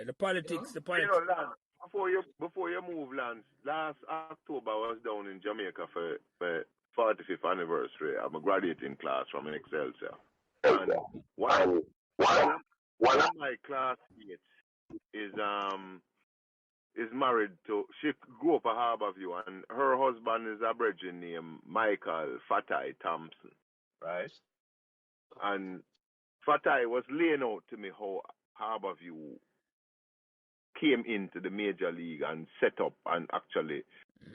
The politics, the politics. Lance, before you move, Lance, last October I was down in Jamaica for 45th anniversary. I'm a graduating class from an Excelsior. And one of my classmates is married to, she grew up at Harborview, and her husband is a brethren named Michael Fatai Thompson, right? And Fatai was laying out to me how Harborview came into the major league and set up, and actually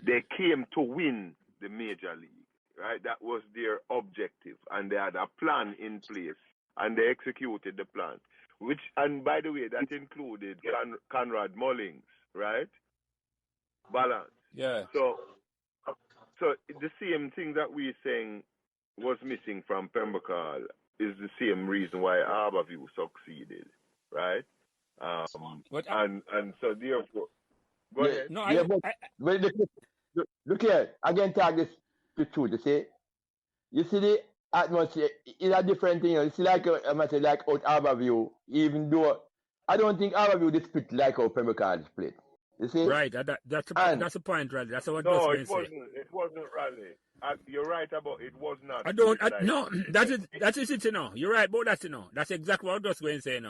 they came to win the major league, right? That was their objective, and they had a plan in place, and they executed the plan. Which, and by the way, that included Conrad Mullings, right? Balance. Yeah. So the same thing that we're saying was missing from Pembroke Hall is the same reason why Harborview succeeded, right? And so therefore, go ahead. No, look here. Again, tag this the truth. You see the atmosphere is a different thing. It's like I must say, like out Harborview, even though I don't think Harborview is split like how Pembroke Hall is split. You see? Right. That's a point, Raleigh. That's what no, it wasn't. It wasn't Raleigh. You're right about it. Was not. No. That is it. You're right about that. That's exactly what I was going to say.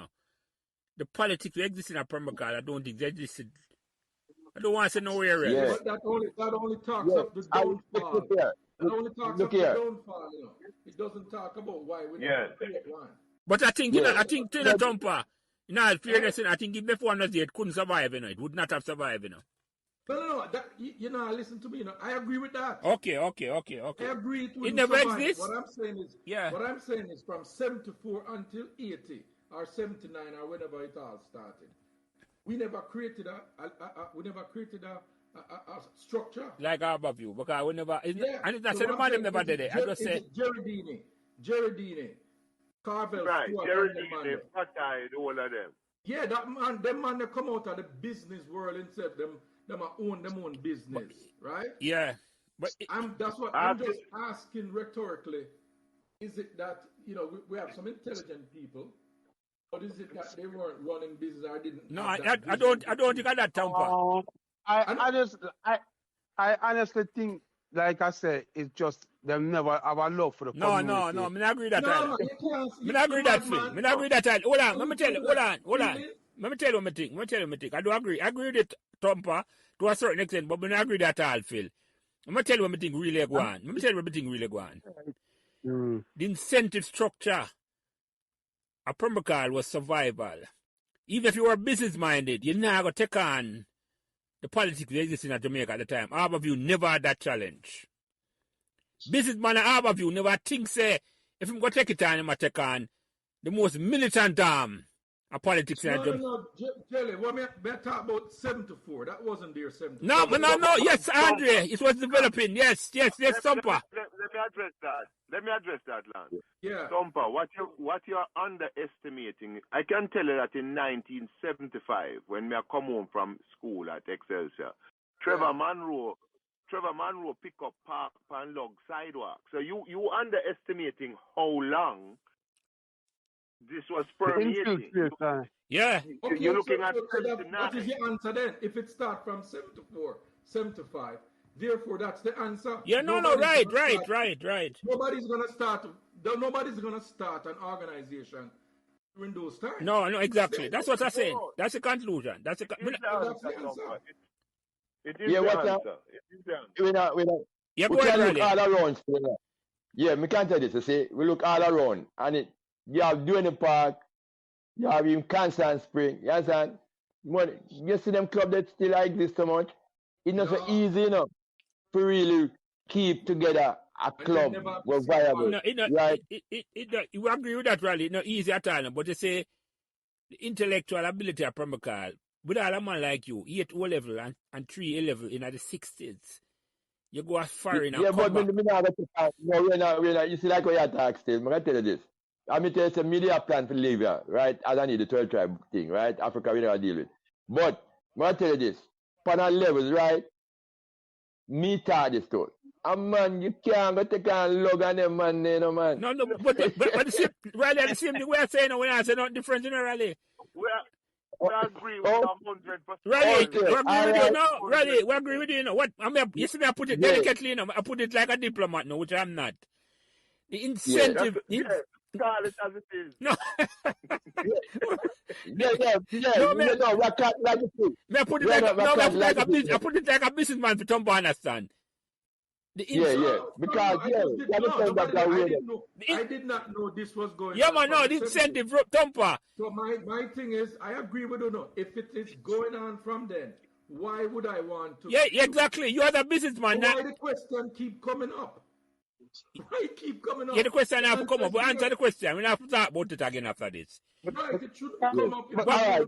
The politics that exists in Pembroke Hall, I don't think they existed. I don't want to say nowhere else. Yeah. But that only talks up the downfall. That only talks up the downfall. It doesn't talk about why we don't create one. But I think, I think Taylor Tompa, in all fairness, I think if before was there, it couldn't survive, it would not have survived, No. That, listen to me, I agree with that. Okay. I agree it never survive. exists. What I'm saying is from 74 until 80 or 79 or whenever it all started, we never created a structure like Harborview, because we never. And it's not saying the man never did it. I just say Gerardini, Carvel, right, Gerardini, Fatai, all of them. Yeah, them man, they come out of the business world and said them own them own business, right? Yeah, but that's what I'm just asking rhetorically. Is it that we have some intelligent people? Or is it that they weren't running business or didn't? No, I don't think of that, Tampa. I honestly think like I said, it's just them never have a love for the community. No. I agree that. No, man, you can't. I agree that, Phil. I agree that. Hold on. Let me tell you. Hold on. Feeling? Let me tell you my thing. I do agree. I agree with it, Thumper, to a certain extent, but I agree that all, Phil. I'm going to tell you what I think really go on. The incentive structure of Pembroke Hall was survival. Even if you were business-minded, you're not going to take on the politics that existed in Jamaica at the time. Half of you never had that challenge. Businessman and half of you never think, say, if I'm going to take it on, I'm going to take on the most militant arm of politics in Jamaica. No, Jelly, what me talk about 74? That wasn't there 74. No. Yes, Andre, it was developing. Yes, Thumper. Let me address that, Lance. Yeah. Thumper, what you're underestimating, I can tell you that in 1975, when I come home from school at Excelsior, Trevor Monroe pick up park and log sidewalk. So you underestimating how long this was permeating. Yeah. Okay, you're looking at what is the answer then? If it starts from 74, 75, therefore that's the answer. Yeah, right. Nobody's gonna start an organization during those times. No, exactly. That's what I said. That's the conclusion. That's the answer. It is the answer. Yeah, we go ahead, can look Riley. all around. Yeah, we can't tell this. You see, we look all around, and you have Duane Park, you have even Kingston Spring. You understand? You see them clubs that still exist so much. It's not so easy, to really keep together a club was viable. Right? You agree with that, Riley? It's not easy at all. But you say the intellectual ability of Pembroke Hall, with all a man like you, 8 O level and 3 A level in the 60s. You go as far in yeah, but we're not. You see, like what you talk still. I'm going to tell you this. I'm going to tell you some media plan for Libya, right? As I need the 12 tribe thing, right? Africa, we never deal with. But I'm going to tell you this. Panel levels, right? Me taught this to. And man, you can't go take on log on them, man, man. No, but the same, Riley, the same thing we are saying when I say not different, Riley. We agree with 100%. Riley, we agree with you now. Riley, we agree with you now. What? You see me, I put it delicately, I put it like a diplomat now, which I'm not. The incentive. Call it as it is. No. I put it like a businessman for Tom to understand. Because I did not know this was going on. Yeah, man, no, the incentive, Thumper. So my thing is, I agree with you. No, if it is going on from then, why would I want to? Yeah, exactly. You are the businessman. Why the question keep coming up? Why it keep coming up? Yeah, the question have to come up. But answer the question. We have to talk about it again after this. Right, it should come up. All right,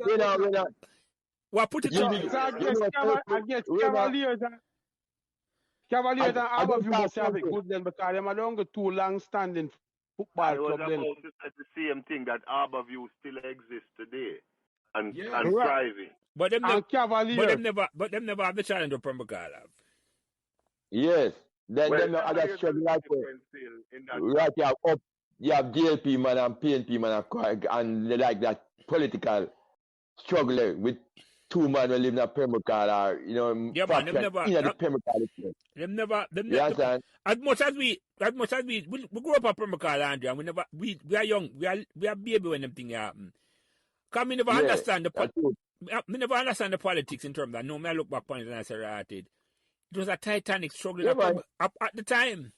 well, put it on. I guess Cavaliers and Aberview must have it good then because they don't go too long-standing football club. I was about to say the same thing, that Aberview still exists today and thriving. But them never have the challenge of Pembroke Hall have. Yes. Then them other struggle like right, you have DLP man and PNP man and like that political struggle with two men who live in Pembroke Hall or yeah, man, them never as much as we grew up at Pembroke Hall, Andrew, and we are young, we are baby when them things happen. Cause me never understand the politics in terms of no me I look back on it and I say right, it was a titanic struggle at the time.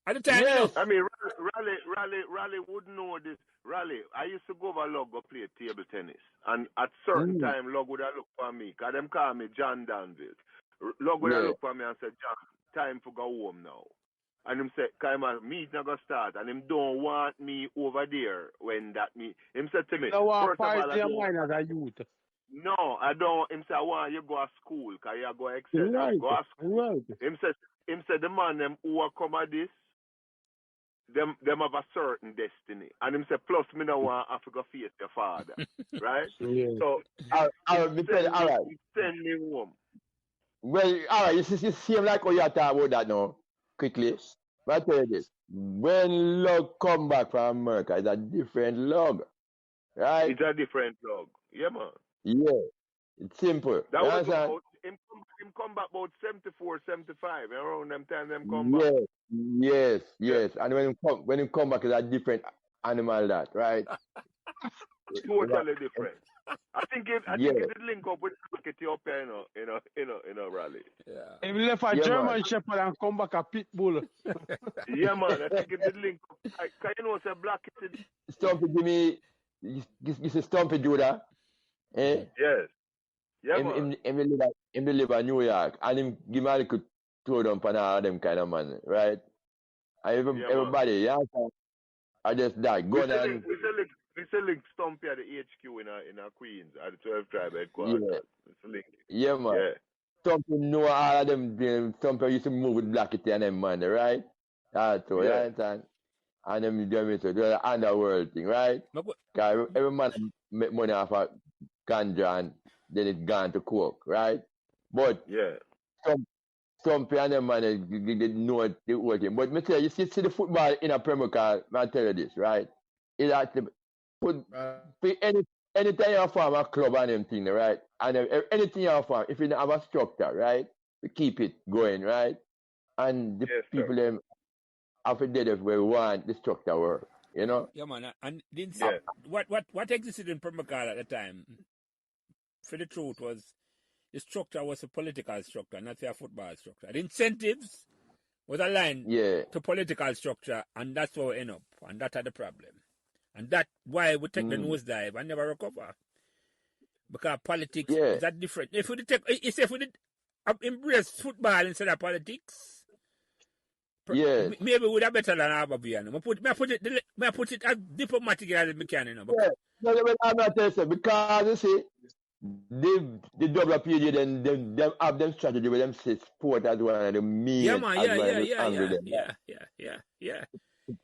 At the time, I mean, Raleigh would know this. Raleigh, I used to go over Log go play table tennis. And at certain time, Log would have looked for me. Because them call me John Danville. Log would have looked for me and said, John, time to go home now. And him said, because my meeting not going to start. And him don't want me over there when that meet. Him said to me, first of all, I don't. As a youth. No, I don't. Him say, I want you to go to school. Because you go excel. Right. Go to school. Right. Him said, the man them who are come at this, them have a certain destiny. And him say, plus me no want Africa face your father. Right? Yeah. So send me home. Well, all right, you see like how you talk about that now, quickly. But I tell you this. When log come back from America, it's a different log. Right? It's a different log. Yeah, man. Yeah. It's simple. That was him come back about 74, 75. Around them time them come back. Yes. And when him come back, it's a different animal, that right? Totally different. I think it did link up with Ethiopia, Raleigh. Yeah. If he left a German Shepherd and come back a pit bull. Yeah, man. I think it did link up. Say black is Stumpy, give me this is Stumpy Judah. Eh? Yes. Yeah, man. Him live in New York, and him give me a little throw down on all them kind of man, right? And everybody, yeah, I just died. Go on. We still link Stumpy at the HQ in a Queens at the 12 tribe headquarters. Yeah, man. Yeah. Stumpy know all of them. Stumpy used to move with Blackity and them man, right? So yeah. And them it's the underworld thing, right? Because every man make money off of ganja and then it gone to coke, right? But Stumpy and them man, they know the whole thing. But me tell you, see the football in a Pembroke Hall, I tell you this, right? It has to put anytime you form a club and them thing, right? And anything you form, if you don't have a structure, right? We keep it going, right? And the people them after dead if we want the structure work, you know? Yeah, man. And didn't what existed in Pembroke Hall at the time, for the truth, was the structure was a political structure, not a football structure. The incentives was aligned to political structure, and that's where we end up, and that's the problem. And that's why we take the nosedive and never recover. Because politics is that different. If we did embrace football instead of politics, maybe we would have better than Abavian. I put it as diplomatic as we can, you know. I'm not telling you, because you see, the WPG then them have them strategy with them say sport as one of the main. Yeah, man, yeah. It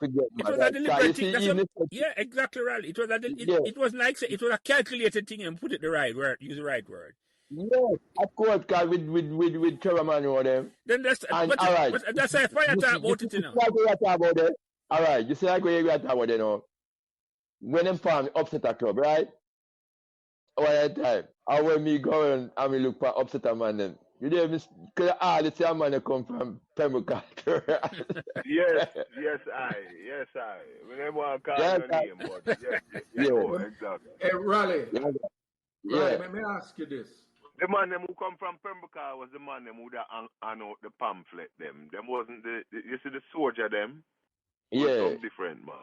was a deliberate thing. Yeah, exactly right. It was it was like it was a calculated thing and put it the right word, use the right word. Yes, of course, because with Trevor Manuel them. Then that's all right. But that's a fire talk about it, you know. All right, you see like what you talk about, you know. When them farm upset a club, right? One time, I when me go and me look for upset a man them. You know, because all the same man come from Pembroke Hall. Yes, I. When I want to call your name, but exactly. Hey, Raleigh. Let me ask you this. The man them who come from Pembroke Hall was the man them who hung out the pamphlet them. Them wasn't you see the soldier them? Some different, man.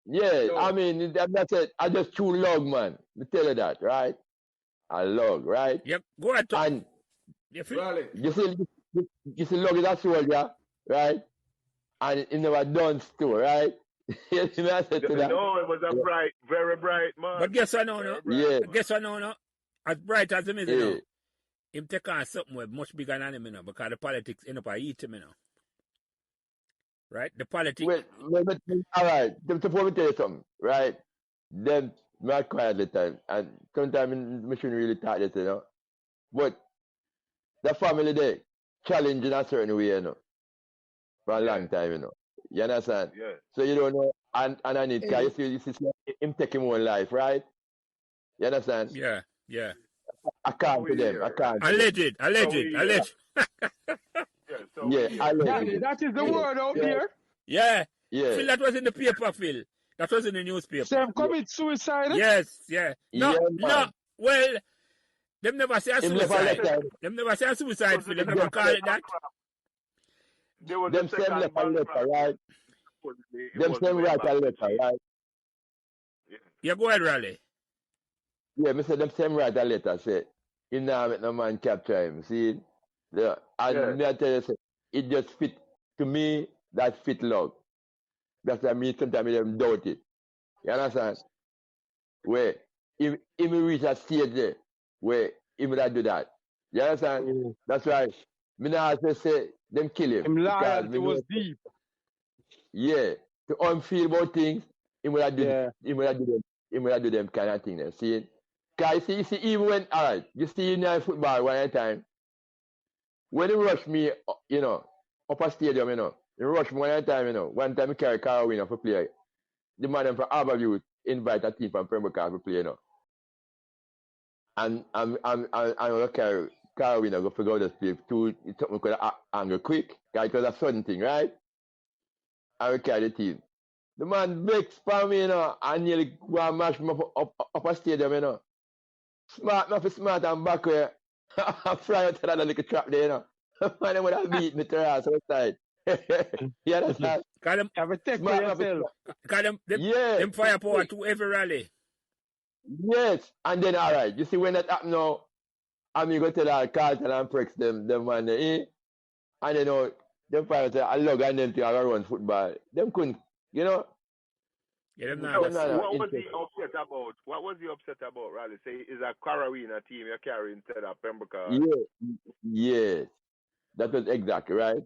Yeah, I mean, that's it. I just chew log, man. Me tell you that, right? A log, right? Yep, go ahead. And you see log is a soldier, right? And it never done too, right? No, it was a very bright man. But guess what now, no? Yeah. Guess what now, no? As bright as him is, you know, him take on something with much bigger than him, you know, because the politics end up eat him, you know. Right? The politics. Wait, all right. Before we tell you something, right? Them not quiet the time, and sometimes we shouldn't really talk this, you know. But the family there challenge in a certain way, you know, for a long time, you know. You understand? Yeah. So you don't know, and I need, because you see him take him own life, right? You understand? Yeah. I can't to them. I can't. Alleged. That is the word out there. Yeah. Phil, that was in the paper, Phil. That was in the newspaper. Sam commit suicide? Yes. No. Well, them never say a suicide. Them never say a suicide, Phil. Them never call it that. Them same letter, right? Them same letter, right? Yeah, go ahead, Raleigh. Yeah, me say them same write a letter say him now make no man capture him. See? Yeah. And me I tell you say it just fit to me that fit love. That's why me sometimes them doubt it. You understand? Where if he reach a stage there where he would do that. You understand? That's right. Me now say them kill him. Him loyalty was deep. Yeah. To feel about things, he would do them kind of thing there. See? Because you see, even when, you see in football one time, when he rush me, you know, up a stadium, you know, he rush me one time he carry car winner for play. The man from Harborview invite a team from Pembroke Hall to play, you know. And I'm going to carry Carolina go figure out the speed to something could angle quick. It was a sudden thing, right? And we carry the team. The man vexed for me, and nearly go and mash me up a stadium, Smart, nothing smart and back where I fly out to that little trap there, Man, they would have beat me to the ass outside. You understand? Call them, Have a take for Smart, nothing yourself. call them, Yeah. them firepower to every rally. Yes. And then, all right, you see when that happen now, I'm going to tell Carlton and Prex them man, and them fire I log and them to run football. Them couldn't, Yeah, them them not. What not was interested. he upset about? What was he upset about, Raleigh? Say is a Carolina team you're carrying instead of Pembroke Hall. Yeah, yes, that was exactly right.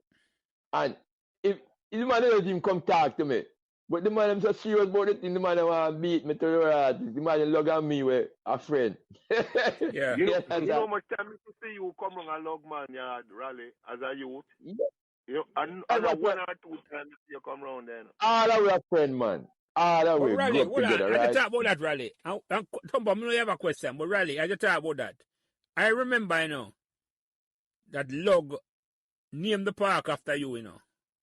And if the man doesn't even come talk to me, but the man I'm so serious about it, the man want to beat me to the heart. The man log on me with a friend. Yeah. You know understand? how much time to see you come on a log man yard, Raleigh, as a youth? Yeah. And And a that's one what or two times you come round then. all that we are friend, man. All that But we Raleigh, grew up hold on. together, I just right? talk about that, Raleigh. And Tombo, I don't have a question, but Raleigh, I just talk about that. I remember, that log named the park after you,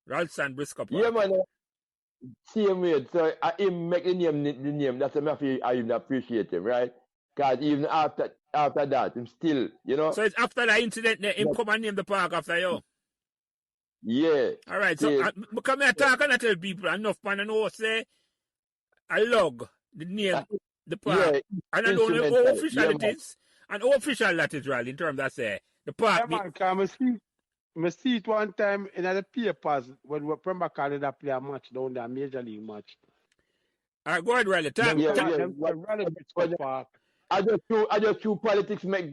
Ralston Briscoe Park. Yeah, man. Same way. So I him make the name. That's why I even appreciate him, right? Because even after that, him still, So it's after that incident, him But, come and name the park after you. yeah. All right, so See, come here talk and I tell people enough man and know say a log, the name, the park, yeah, and I don't know how instrumental. official Yeah, it man. is, and how official that is, really, in terms of say the park. Yeah, man, because I see it one time in the papers when Pembroke Hall did play a match down there, a major league match. All right, go ahead, Riley. Talk. Yeah, Them, yeah. them Raleigh Briscoe Park. I just two politics make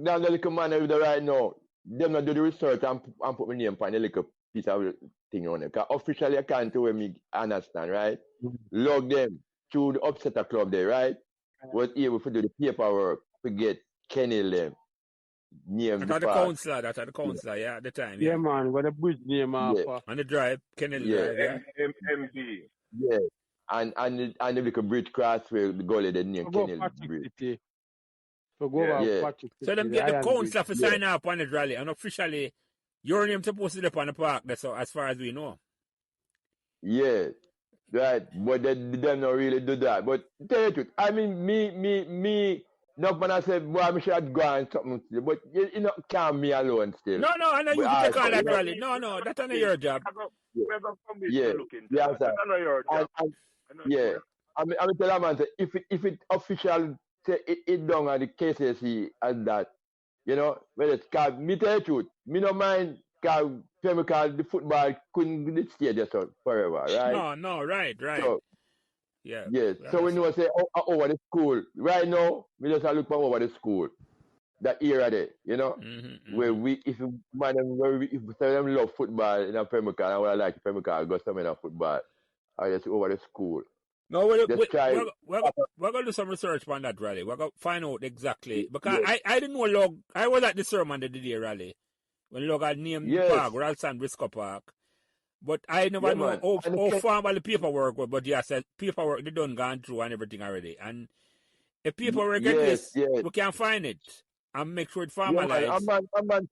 down the little man with the right now. Them not do the research and put my name on the little piece of thing on it. Because officially I can't do me understand, right? Log them to the upsetter club there, right? Was able to do the paperwork to get Kenny them. Name That's the the park. counselor, yeah, at the time, Yeah, yeah. man, with the bridge name Yeah. after. On the drive, Kennedy Yeah. Drive, yeah. MD. Yeah. And the little bridge cross where the goalie the name To go Kenny Patrick Bridge. City. To go Yeah. over Yeah. Patrick City. So them the get the Iron council Bridge. for sign up on the rally, and officially your name supposed to be on the park. That's all, as far as we know. Yeah. Right. But they don't really do that. But tell you the truth, I mean me no man I said, boy, I should have gone something to do, but you know can't me alone still. No, I know But you can take all you that know, rally. No, that's not your job. We're going to come yeah. to look into Yeah, that. sir. That's not your job. And I know yeah. your- I mean tell a man say if it official say it done at the KCC and that, well it's cause me tell you the truth, me no mind cause the football couldn't stay there so forever, right? No, right. So Yeah. yes. So we know say over the school. Right now, we just look for over the school. That era there, where if we say them love football in a Pembroke, and I would like Pembroke go some in a football. I just over the school. No, we're try. going to do some research on that rally. We're going to find out exactly. Because I didn't know Log. I was at the sermon the day rally when Log had named the park, Ralston Briscoe Park. But I never know how formal the paperwork was. But yes, paperwork they done gone through and everything already. And if paperwork exists, we can find it and make sure it's formalized. Yeah, man,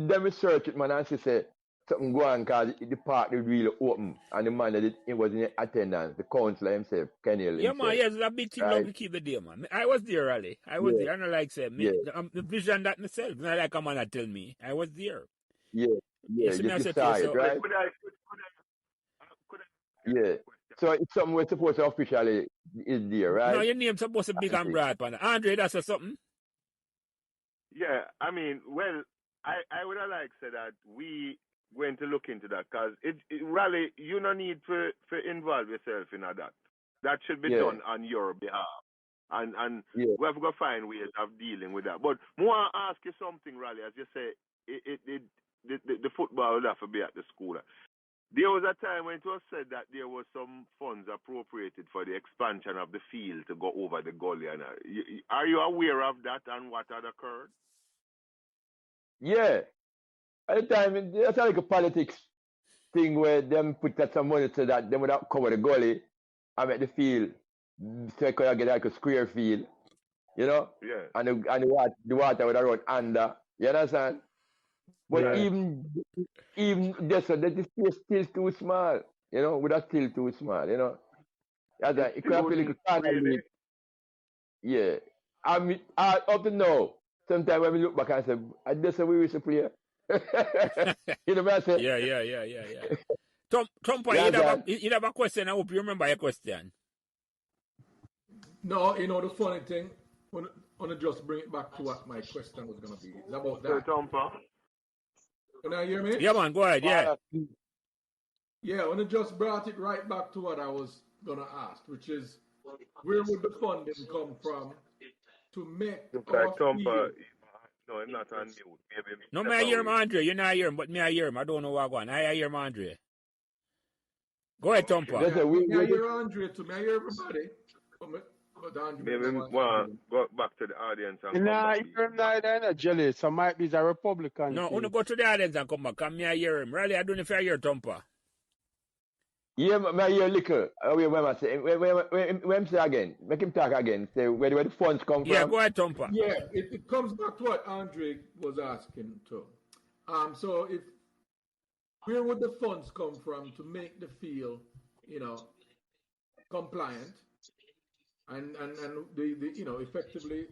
them research it, man, and she say something go on because the park is really open, and the man that it was in attendance, the councillor himself, Kenny. Yeah, man, yes, it's a big thing to keep the day, man. I was there, Raleigh. I was there. I don't like say the vision that myself. Not like a man that tell me. I was there. Yeah, You see me, I just said decide, to you, right? Yeah. So it's something we're supposed to officially is there, right? No, your name's supposed to be big and broad, man. Andre, that's something. Yeah, I mean, well, I would have liked to say that we going to look into that because it Raleigh, you no need to involve yourself in that. That should be done on your behalf. And we have to find ways of dealing with that. But I want to ask you something, Raleigh, as you say, the football would have to be at the school. There was a time when it was said that there was some funds appropriated for the expansion of the field to go over the gully. And are you aware of that and what had occurred? Yeah. At the time, that's like a politics thing where them put that some money so that they would have cover the gully and make the field so you could get like a square field, Yeah. and the water would have run under You understand? But Yeah. even just that is still too small. You know, with that still too small, you know. That's It's it could have still been kind of really. league. Yeah. I mean, up to now, sometimes when we look back and say, I just say we used to play. You know what I say? Yeah. Trump, Yeah, you'd have a question. I hope you remember your question. No, you know the funny thing, when I just bring it back to what my question was gonna be. It's about So, that. Tompa. Can I hear me? Yeah, man, go ahead. Yeah. Yeah, when I just brought it right back to what I was gonna ask, which is where would the funding come from to make Look our like Tompa. field? No, I'm not on mute. Maybe No, me I hear him, Andre. You're not hear him, but me I hear him. I don't know what going. I hear him, Andre. Go ahead, Tompa. Just say May I hear Andre too? May I hear everybody? But Andre, maybe go back to the audience and come Nah, back. you're not jelly. So might be a Republican. No, thing. wanna go to the audience and come back. Come me I hear him. Really, I don't know if I hear Tompa. Yeah, my ear liquor. Wait, when I say, when say again, make him talk again. Say where the funds come Yeah, from. go ahead, Tompa. yeah, it comes back to what Andre was asking too. So if where would the funds come from to make the field, compliant, and the effectively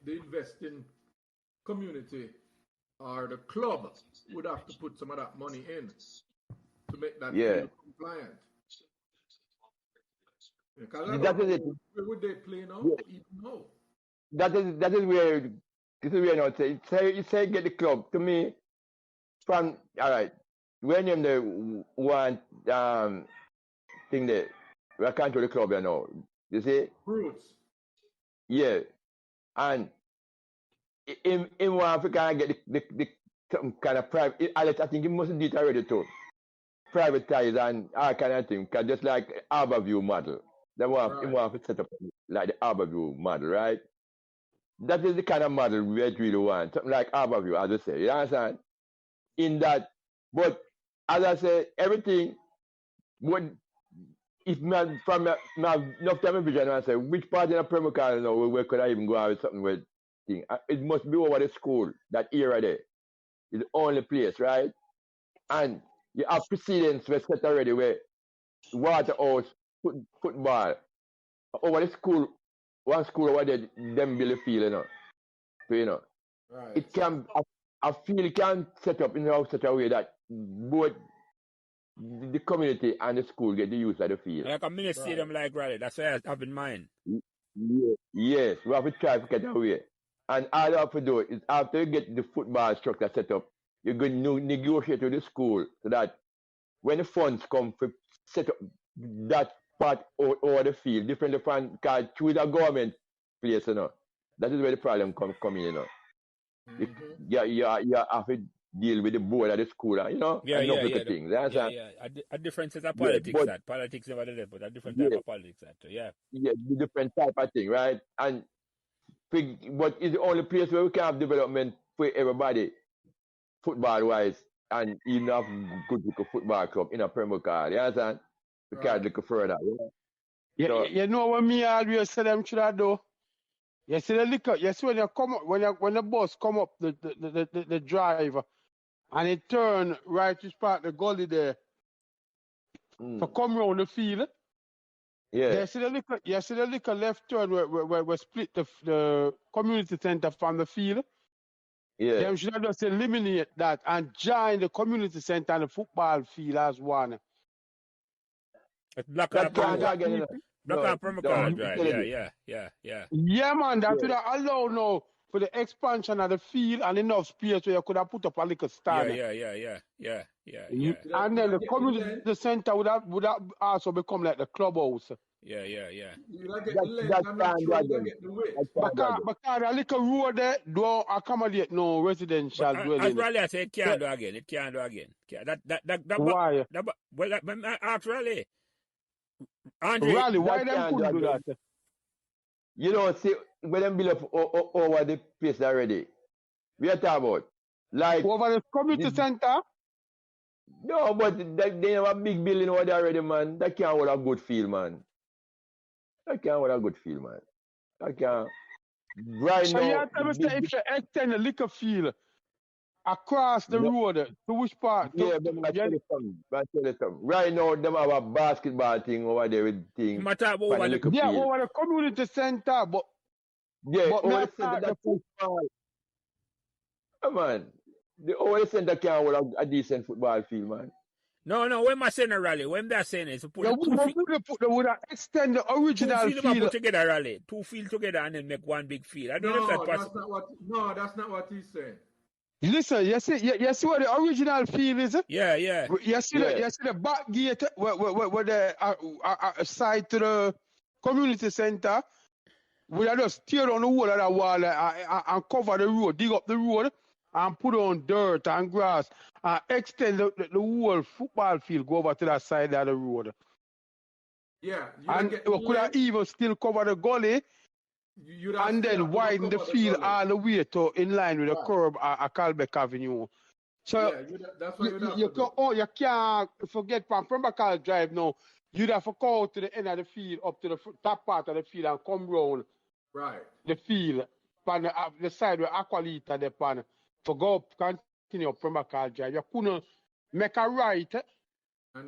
the investing community or the club would have to put some of that money in to make that field compliant. Because That is it. Where would they play now? Yeah. Even now. That is where this is where you know say get the club to me from all right. When you the one thing that we can't do the club you know. You see? Roots. Yeah. And in one Africa get the some kind of private I think you must do it already too. Privatize and all kind of thing. Cause just like Harborview model. They want to set up like the Harborview model, right? That is the kind of model we really want. Something like Harborview, as I say. You understand? In that, but as I say, everything would if from enough time vision I say which part in a Pembroke Hall you know where could I even go out with something with thing. It must be over the school, that area there. Is the only place, right? And you have precedents were set already where Waterhouse, football, over the school, one school over there, them build a field, you know. Right. It can, I feel it can set up in such a way that both the community and the school get the use of the field. Like a mini stadium like Raleigh. That's what I have in mind. Yes, we have to try to get away. And all you have to do is after you get the football structure set up, you're going to negotiate with the school so that when the funds come for set up that part over the field, different because choose a government place, you know. That is where the problem come in, you know. Mm-hmm. You have to deal with the board of the school, you know, Yeah. things. A different set of politics that. Politics never did it, but a different type of politics that. Yeah. Yeah, the different type of thing, right? And but it's the only place where we can have development for everybody, football wise, and even have good football club in a Pembroke Hall. You understand? We can't look further. You know what me always say them should have do? You see the liquor, you see when you come up, when the bus come up the drive and it turn right to spot the gully there to come round the field. Yeah. You see the liquor left turn where split the community center from the field. Yeah. Them should have just eliminate that and join the community center and the football field as one. Black and Pembroke Hall drive. Yeah. Yeah, man, that would have allowed now for the expansion of the field and enough space where you could have put up a little stand. Yeah. And then the community center would have also become like the clubhouse. Yeah. You like get the length and make sure you get the width. Because a little road there don't accommodate no residential dwelling. As Raleigh I say, it can't do again. Why? Actually, Andre, Raleigh, why them couldn't do that? You know, see, when them build up over the place already, we are talking about like over the community center? No, but they have a big building over there already, man. That can't hold a good feel, man. That can't Right so now. So you have to say if you extend the liquor field across the road, to which part? Yeah, but I tell you something. Right now, them have a basketball thing over there with things. Over the community center, but over the center, that's too small. Come on. The over the center can't hold a decent football field, man. No, when I saying a rally, when they're saying is to put would extend the original field. Put together rally, 2 fields together and then make one big field. I don't know if that's possible. That's not what he's saying. Listen, you see what the original field is? Yeah. You see the back gate where the side to the community center. We just tear down the wall of the wall and cover the road, dig up the road and put on dirt and grass and extend the whole football field, go over to that side of the road. Yeah. And we could have even still cover the gully and then widen the field all the way to in line with the curb at Calbeck Avenue. So that's what you can't forget from Pembroke Drive now. You'd have to go to the end of the field, up to the top part of the field and come round the field on the side where Aqualita the pan to go up, continue up Pembroke Drive. You couldn't make a right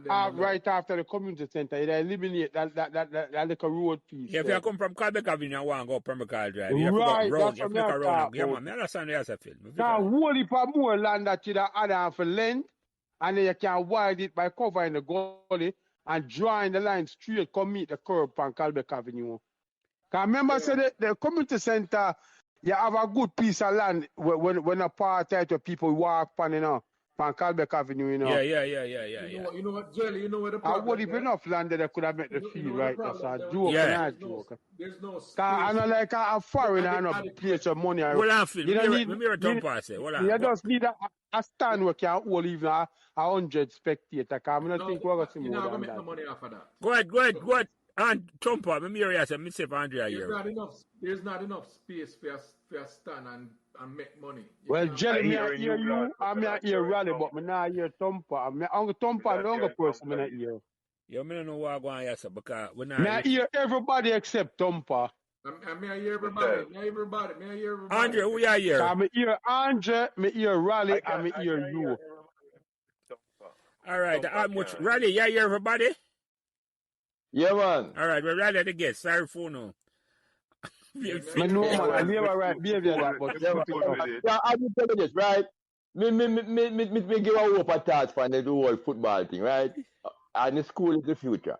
right after the community center. You eliminate that little road piece. Yeah, if you come from Calbeck Avenue and want to go up Pembroke Drive, you have to right, go round. You have to make a round. Yeah, man, I understand the other field. Now, whole heap of more land that you add on for length, and then you can widen it by covering the gully and drawing the line straight, come meet the curb on Calbeck Avenue. Because remember, the community center, you have a good piece of land when a part where people walk on, on Calbeck Avenue, Yeah. You know what, Jelly, you know what the problem is? I would have enough land that I could have made the field right. That's a joke. There's no space. I know like a foreigner and a place of money. Well, I feel. You just need a stand where you can hold even 100 spectators. I don't think we're going to see more than that. No money off of that. Go ahead. And Trumper, me hear you say, me say for Andrea here. There's not enough space for a stand and make money. Well, Jeremy, I hear you. I'm not here rally, but I'm not here Trumper. I'm Trumper, the only person I'm not here. Yeah, I don't know what I'm going to say because when I hear everybody except Trumper. I'm here everybody. Andre, who are here? I'm here Andre, I'm here Rally, I'm here you. All right, much Rally, you hear everybody? Yeah, man. All right, we're ready at the guest. Sorry for no. I know, man. I never right behavior that, but I will tell you this, right? Me give a hope a thought for the whole football thing, right? And the school is the future.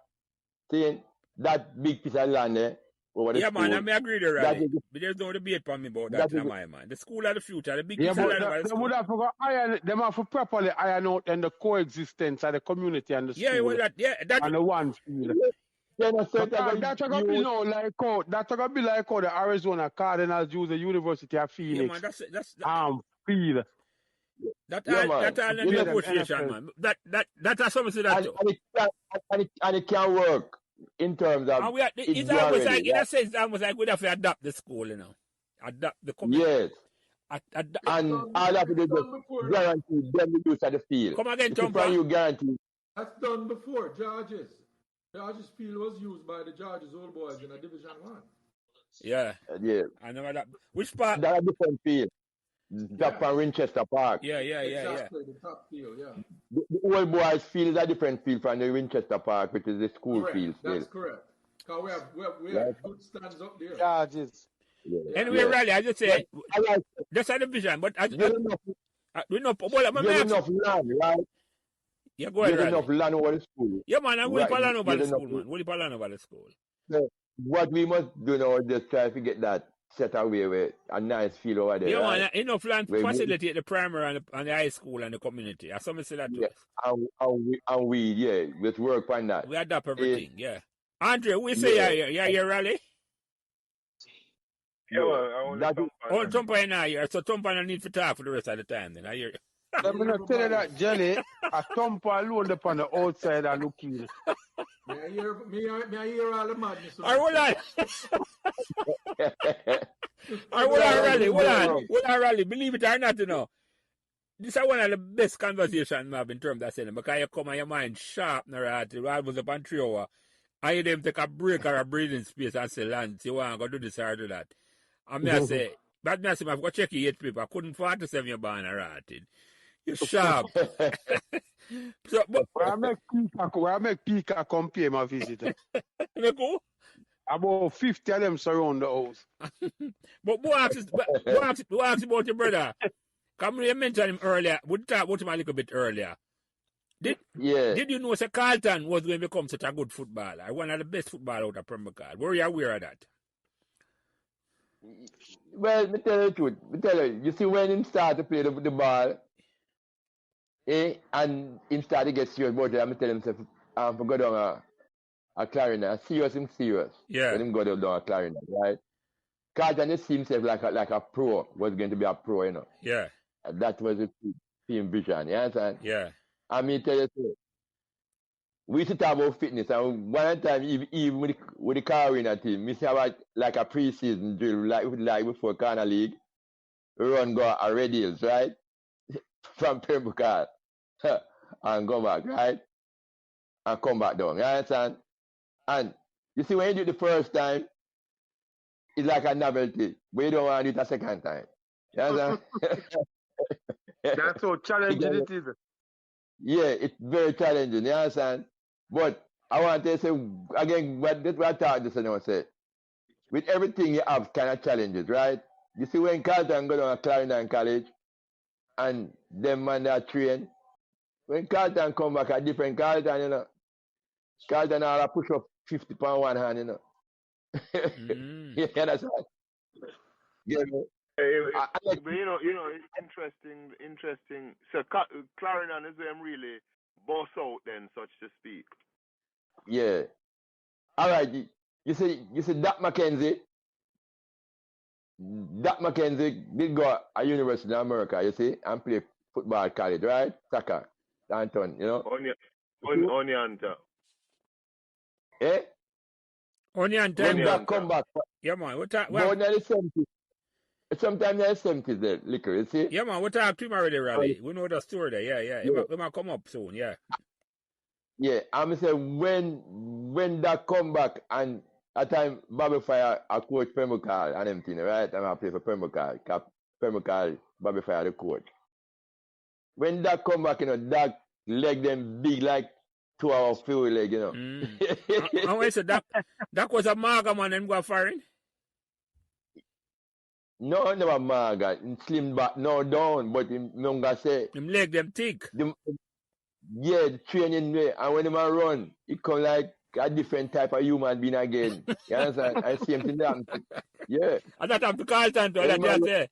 See, that big piece of land there over the school. Yeah, man, I agree with that. But there's no debate for me about that, man. The school of the future, the big piece of land over the school. They have to properly iron out and the coexistence of the community and the school. And the one field. That's going to be like how the Arizona Cardinals use the University of Phoenix. Yeah, man, that's field. That's a negotiation, man. That's something that and it can work in terms of it's almost like in a sense it's almost like we have to adapt the school, adapt the community. Yes. And all have to do is guarantee them the use of the field. Come again, Tompa. You guarantee. That's done before. George's field was used by the George's Old Boys in a Division 1. Yeah. I know that. Which part? That's a different field. Up on Winchester Park. Yeah. Exactly, the top field, yeah. The Old Boys field is a different field from the Winchester Park, which is the school field. That's correct. Because we have good stands up there. George's. Anyway, Riley, I just say, that's a division, but we know enough land, right? Yeah, go ahead. Enough land over the school. Yeah, man, I'm going to land over the school, man. We'll land over the school. So, what we must do now is just try to get that set away with a nice field over there. Yeah, right? man, enough land to facilitate the primary and the high school and the community. I somebody say that to us. And we let's work on that. We adapt everything, yeah. Andre, we say you're Rally? Yeah, well, Tumpa in here, so Tumpa don't need to talk for the rest of the time then. I hear you. I'm going to tell you that, Jelly, a Tumpa alone upon the outside and looking. May I hear all the madness? Hold on, Rally. Believe it or not, this is one of the best conversations I have in terms of saying, because you come and your mind sharp, I was up on 3 hours. I hear them take a break or a breathing space and say, Lance, you want to go do this or do that. And I say, But me I've got check your 8 paper. I couldn't 47 your born a rotted. You sharp. So, but Where I make Peacock come pay my visit. you go. About 50 of them surround the house. But who asks about your brother? Come you mentioned him earlier. We talked about him a little bit earlier. Did you know Sir Carlton was going to become such a good footballer? One of the best footballers out of Pembroke Hall. Were you aware of that? Well, me tell you the truth. Me tell you, you see when him start to play the ball, and him start to get serious about it, I'm tell himself, for go down a clarinet, serious. Yeah. When him go down a clarinet, right? Carlton just see himself like a pro, was going to be a pro, you know. Yeah. That was his team vision, you understand? Yeah. I mean, tell you, we used to talk about fitness, and one time, even with the Carolina team, we used to have like a pre-season drill, like before Corner League, we run go a Red Hills, right? From Pembroke Hall, and go back, right? And come back down, you understand? And you see, when you do it the first time, it's like a novelty, but you don't want to do it a second time. You understand? That's how challenging it is. Yeah, it's very challenging, you understand? But I want to say, again, what I thought this and I say, with everything you have kind of challenges, right? You see when Carlton go down to Clarendon College and them man that train, when Carlton come back a different Carlton, you know, Carlton all push up 50 pound one hand, you know. You understand? Yeah. But you know, it's interesting. So Clarendon is them really boss out then, such to speak. Yeah. All right. You see Doc McKenzie. Doc McKenzie did go a university in America, you see, and play football college, right? Soccer, Anton, you know. Onyanta. Eh? Onyanta. When Doc come back. Yeah, man. What in the 70s. Sometimes in the 70s, the liquor, you see? Yeah, man. We talk to him already, Raleigh. We know the story there. Yeah. He might come up soon, yeah. Yeah, I'm saying when that come back and at time Bobby Fire I coach Pembroke Hall and everything, right? And I play for Pembroke Hall. Pembroke Hall, Bobby Fire the coach. When that come back, you know, that leg them big like 2 hour fuel leg, you know. And when so that was a maga man and go firing? No, never maga. Slim back, no down, but him gonna say him leg them thick. Yeah, the training way, and when him a run, it come like a different type of human being again. You understand? I see him thing that. Yeah. And that happened to Carlton, that you say.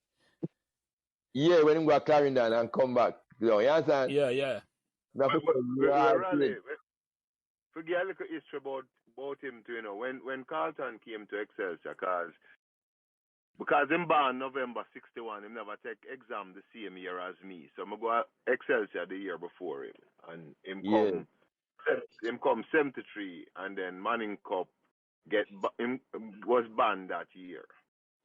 Yeah, when him go Clarendon and come back. You know, you understand? Yeah. Forget a little history about him too, you know. When Carlton came to Excelsior, because him born November 61, him never take exam the same year as me. So I'm go Excelsior the year before him. And him come 73, and then Manning Cup was banned that year.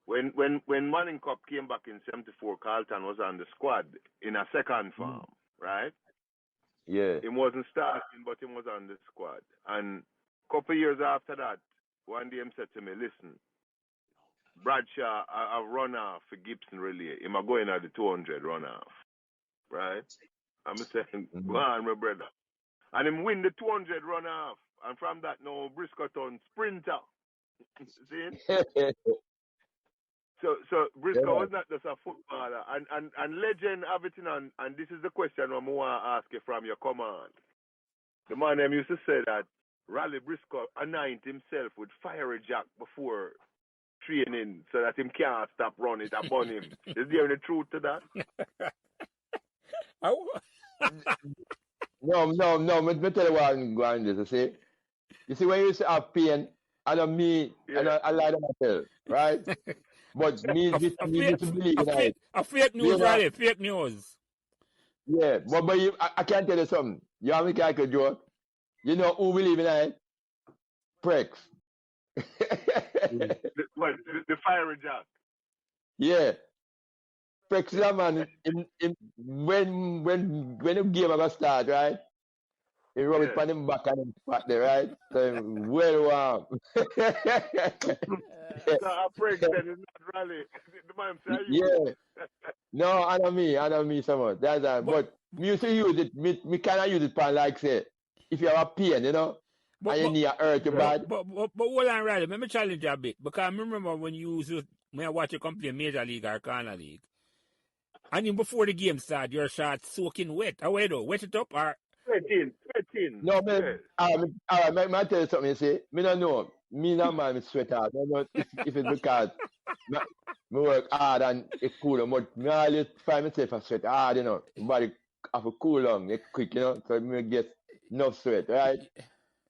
When Manning Cup came back in 74, Carlton was on the squad in a second form, right? Yeah. He wasn't starting, but he was on the squad. And a couple of years after that, one day he said to me, listen, Bradshaw, I run off for Gibson Relay. He might go in at the 200 run off, right? I'm saying, go on, my brother. And him win the 200 run off. And from that, now, Briscoe turned sprinter. See? So Briscoe was not just a footballer. And legend, everything, and this is the question I want to ask you from your command. The man them used to say that Raleigh Briscoe anoint himself with fiery jack before training so that him can't stop running upon him. Is there any truth to that? No. Me tell you what I'm going to say. You see, when you say have pain, I don't mean, I lie to myself, right? But me to believe in it. A fake news, right? Fake news. Yeah, but I can't tell you something. You have me like a joke. You know who believe in it? Prex. The fiery jack. Yeah. Prex, man, when the game ever start, right? He rub it on him back and him spot there, right? So him well warm. So I pray that it's not rally. The man say Yeah. No, I know me so much. That's that. But me used to use it, me kinda use it for like say, if you have a pain, you know, and you need a hurt your body. But hold on, Riley, let me challenge you a bit. Because I remember when I watch you come play Major League or Corner League, and even before the game start, your shot soaking wet. How do? Wet it up or? Sweating. No, man, I tell you something, you see, me don't know. Me not man, me sweat hard. I don't know if it's because me work hard and it cool, but me always find myself a sweat hard, you know. My body have to cool down, it quick, you know, so me get enough sweat, right?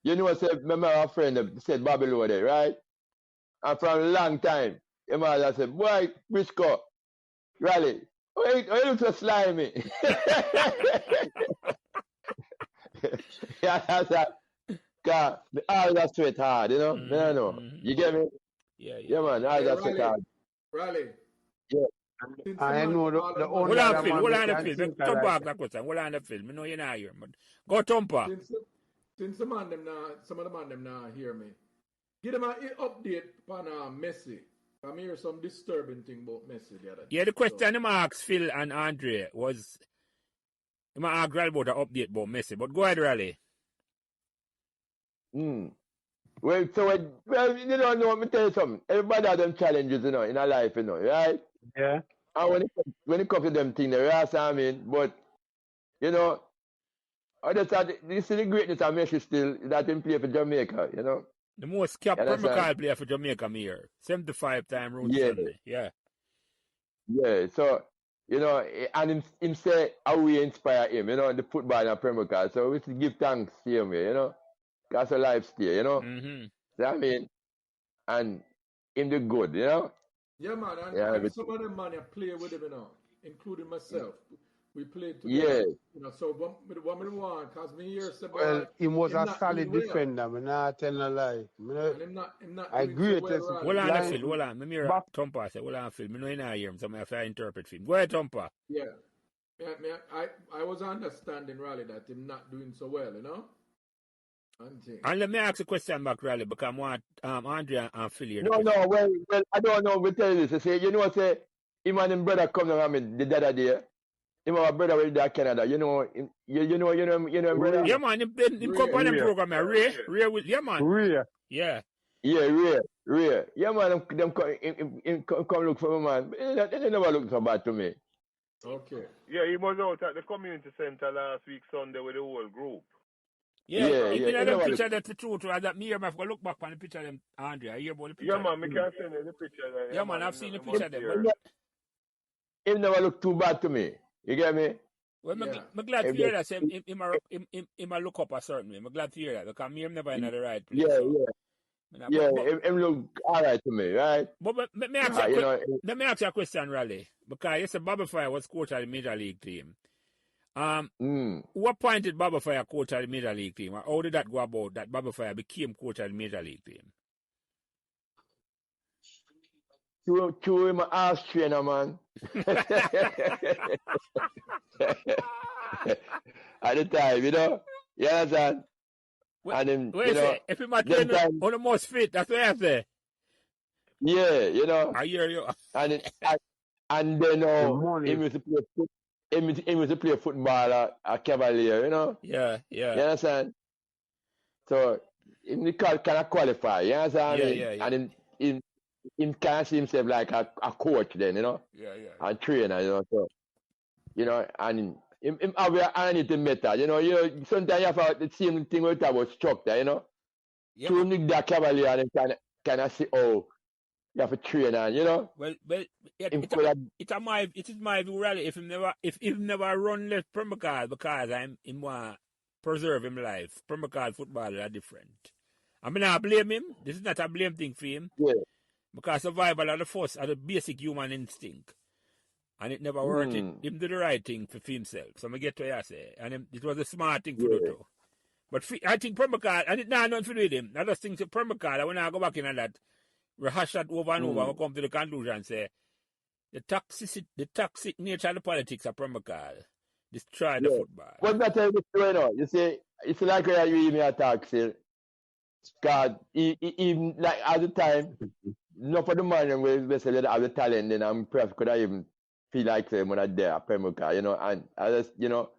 You know, say, remember our friend said Bobby Lowe there, right? And from a long time, your mother said, boy, Briscoe, Raleigh, why you look so slimy? Yeah, that's that. God, all that sweat hard, you know? I know. You get me? Yeah, man, all that sweat hard. Raleigh. Yeah. I know the Hold on, Phil. Hold on, Phil. Come back that question. Hold on, Phil. I know you're not here, but go Thumper. Since some of them now hear me. Give them an update on Messi. I'm hearing some disturbing thing about Messi the other day. Yeah, the question I asked Phil and Andre was, I asked Raleigh about an update about Messi, but go ahead, Raleigh. Well, you know, let me tell you something. Everybody has them challenges, you know, in our life, you know, right? Yeah. And when it comes to them things, you know what I mean? But, you know, this is the greatness of Messi still, that he play for Jamaica, you know? The most capped Pembroke player for Jamaica, me here. 75-time road Sunday. Yeah. Yeah, so, you know, and him say how we inspire him, you know, the football in Pembroke. So we should give thanks to him, you know? That's a lifestyle, you know? So, I mean, and him do good, you know? Yeah, man, and some of them, man, I play with him, you know, including myself. We played together. Yeah. You know, so what I want, because me here say, well, he was a solid defender, I'm not telling a lie. I agree with you. Hold on, Phil, hold on. Let me hear Thumper say, hold on, Phil. I know you're not hear him, so I have to interpret him. Go ahead, Thumper. Yeah. I was understanding, Raleigh, that him not doing so well, you know? And let me ask a question back, Raleigh, because I want Andre and Phil here. No, well, I don't know. We tell you this. I say, you know, say, him and him brother come down the other day. Him and my brother with that Canada. You know, you know, brother. Yeah, man. Him come on the program, Ray. Yeah, man. Ray. Yeah. Yeah, Ray. Yeah, man. Them come look for me, man. They never look so bad to me. Okay. Yeah, he was out at the community center last week Sunday with the whole group. Yeah, even them picture that's the truth. That me here, I look back on the picture of them, Andre. I hear about the picture. Yeah, man, I can't send you the picture. Yeah, man, I've seen the picture of them. It never look too bad to me. You get me? Well, I'm glad to hear that. Him look up a certain way. I'm glad to hear that because me never in the right place. Yeah, him look all right to me, right? But let me ask you a question, Raleigh. Because you said Bobby Fire was coach of the Major League team. What point did Bobby Fire coach of the Major League team? Or how did that go about that Bobby Fire became coach of the Major League team? Through him ass trainer, man. At the time, you know? You understand? And him, you know, if he might train on the most fit, that's what I say. Yeah, you know. I hear you. And then he was to play football at Cavalier, you know? Yeah. You understand? So, he kind of qualify, you understand? Yeah. And he kind of see himself like a coach then, you know? Yeah. A trainer, you know? So, you know, and him have anything better, you know? Sometimes you have the same thing we talk about structure, you know? Yeah, to Nick that Cavalier and kind of see, oh, you have to train and, you know? Well, it is my view, really. If he never run left Pembroke because him want preserve him life. Pembroke football are different. I mean, I blame him. This is not a blame thing for him. Yeah. Because survival are the first, are the basic human instinct. And it never worked. Him do the right thing for himself. So I get what you say. And it was a smart thing to do too. But I think Pembroke, and it not nothing to do with him. I just think Pembroke, when I go back in that, rehash that over and over, we come to the conclusion and say, the toxic nature of the politics of Pembroke destroy the football. What's that tell you, you know? You see, it's like when you hear me attack, still. God, even like at the time, not for the man we say that have the talent, then I'm perhaps could I even feel like say when I there at Pembroke, you know, and I just, you know,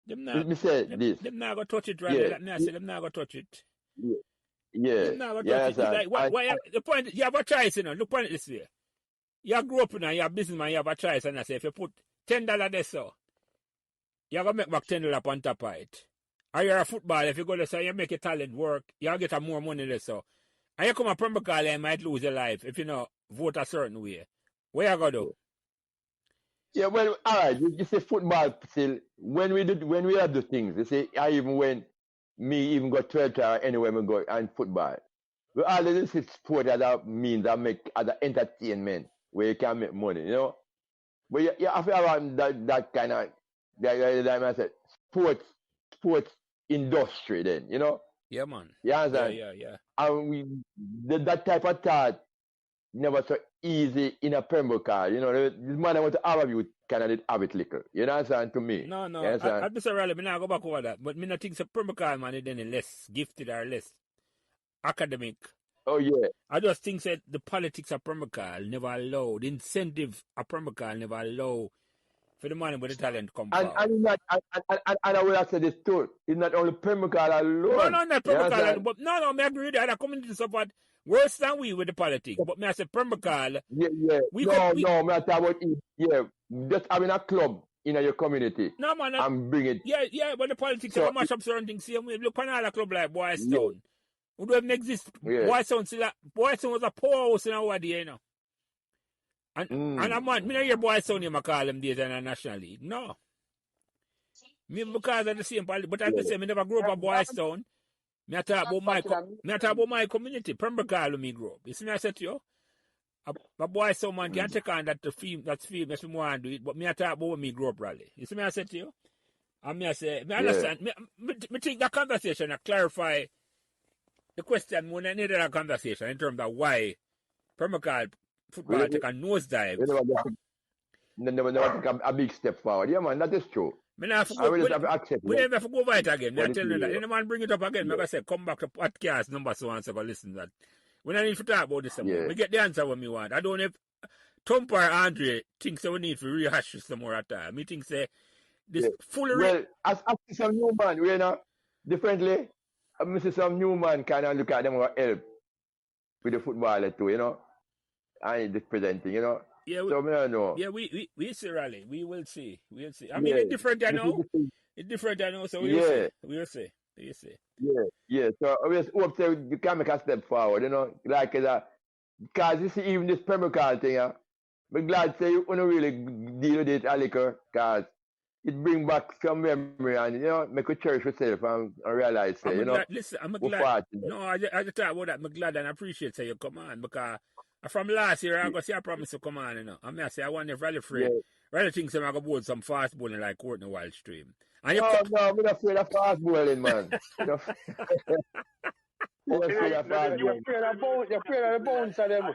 let me say this. Them not gonna touch it, right? Let me say them not gonna touch it. Yeah. Them not gonna touch it. Like, the point, you have a choice, you know. Look at it this way. You grow up now, you're a businessman, you have a choice, and I say if you put $10 there, so you're gonna make back $10 on top of it. Or you're a footballer, if you go there, so you make your talent work, you'll get a more money there, so. And you come a Pembroke Hall, you might lose your life if you know vote a certain way. Where you go do? Yeah, well, all right. You say football still. When we have the things, you see, I even when me even got Twitter anywhere we go and football. We always see sport as a means that make as an entertainment where you can make money, you know. But you have to have that kind of sports industry then, you know. Yeah, man. You understand? Yeah. And that type of thought never so easy in a Pembroke Hall. You know, this man I want to have you kind of have it little. You understand to me? No. I'll be so rally, me not go back over that. But me not think so Pembroke Hall man is any less gifted or less academic. Oh yeah. I just think that the politics of Pembroke Hall never allow, the incentive of Pembroke Hall never allow for the man with the talent come and I will say this too. It's not only Pembroke Hall alone. No, not Pembroke Hall. But no, me agree with the other community support worse than we with the politics. But me I say Pembroke Hall. Yeah. Me I talk about it. Yeah. Just having a club in your community. No man. And bring it. Yeah, but the politics so, mash up certain things. See, look on all a club like Boys Town. Who don't even exist. Yeah. Boys Town was a poor house in our day, you know. And a man, me not hear Boys Town you call them days in the National League. No. Me because of the same politics. But as I say, me never grew up at Boys Town. Me I talk about my community. Pembroke Hall me grow up. You see me I said to you? A Boys Town man can take on that's film, that's me want to do it. But me I talk about when me grow up rally. You see me I said to you? And me I say, me understand. Me think that conversation I clarify the question when I needed a conversation in terms of why Pembroke Hall football take a nosedive. Never take a big step forward. Yeah, man, that is true. We never have to go over it again. I tell you that. Any man bring it up again, like I said, come back to podcast number so and so go listen to that. We don't need to talk about this some more. We get the answer when we want. I don't know if Thumper or Andre thinks that we need to rehash this some more at time. He thinks that this fully... Well, as some new man, you know, differently, I see some new man kind of look at them or help with the football too, you know. And just presenting, you know. Yeah, so I don't know. Yeah, we see rally. We will see. We'll see. I mean, it's different, I know. It's different, I know. So we'll see. We'll see. We'll see. Yeah. So I just hope that you can make a step forward, you know, like that. Because you see, even this Pembroke Hall thing, I'm glad to say you don't really deal with it a little, because it brings back some memory and, you know, make you cherish yourself and realize, you know. Listen, I'm glad. No, I just talk about that. I'm glad and I appreciate say you come on, because from last year, I go see I promise to come on, you know. I mean, I say I want to rally free. Rally thinks I'm going to board some fast bowling like Courtney Wildstream. And no, I'm not afraid of fast bowling, man. You're afraid of the bounce of them.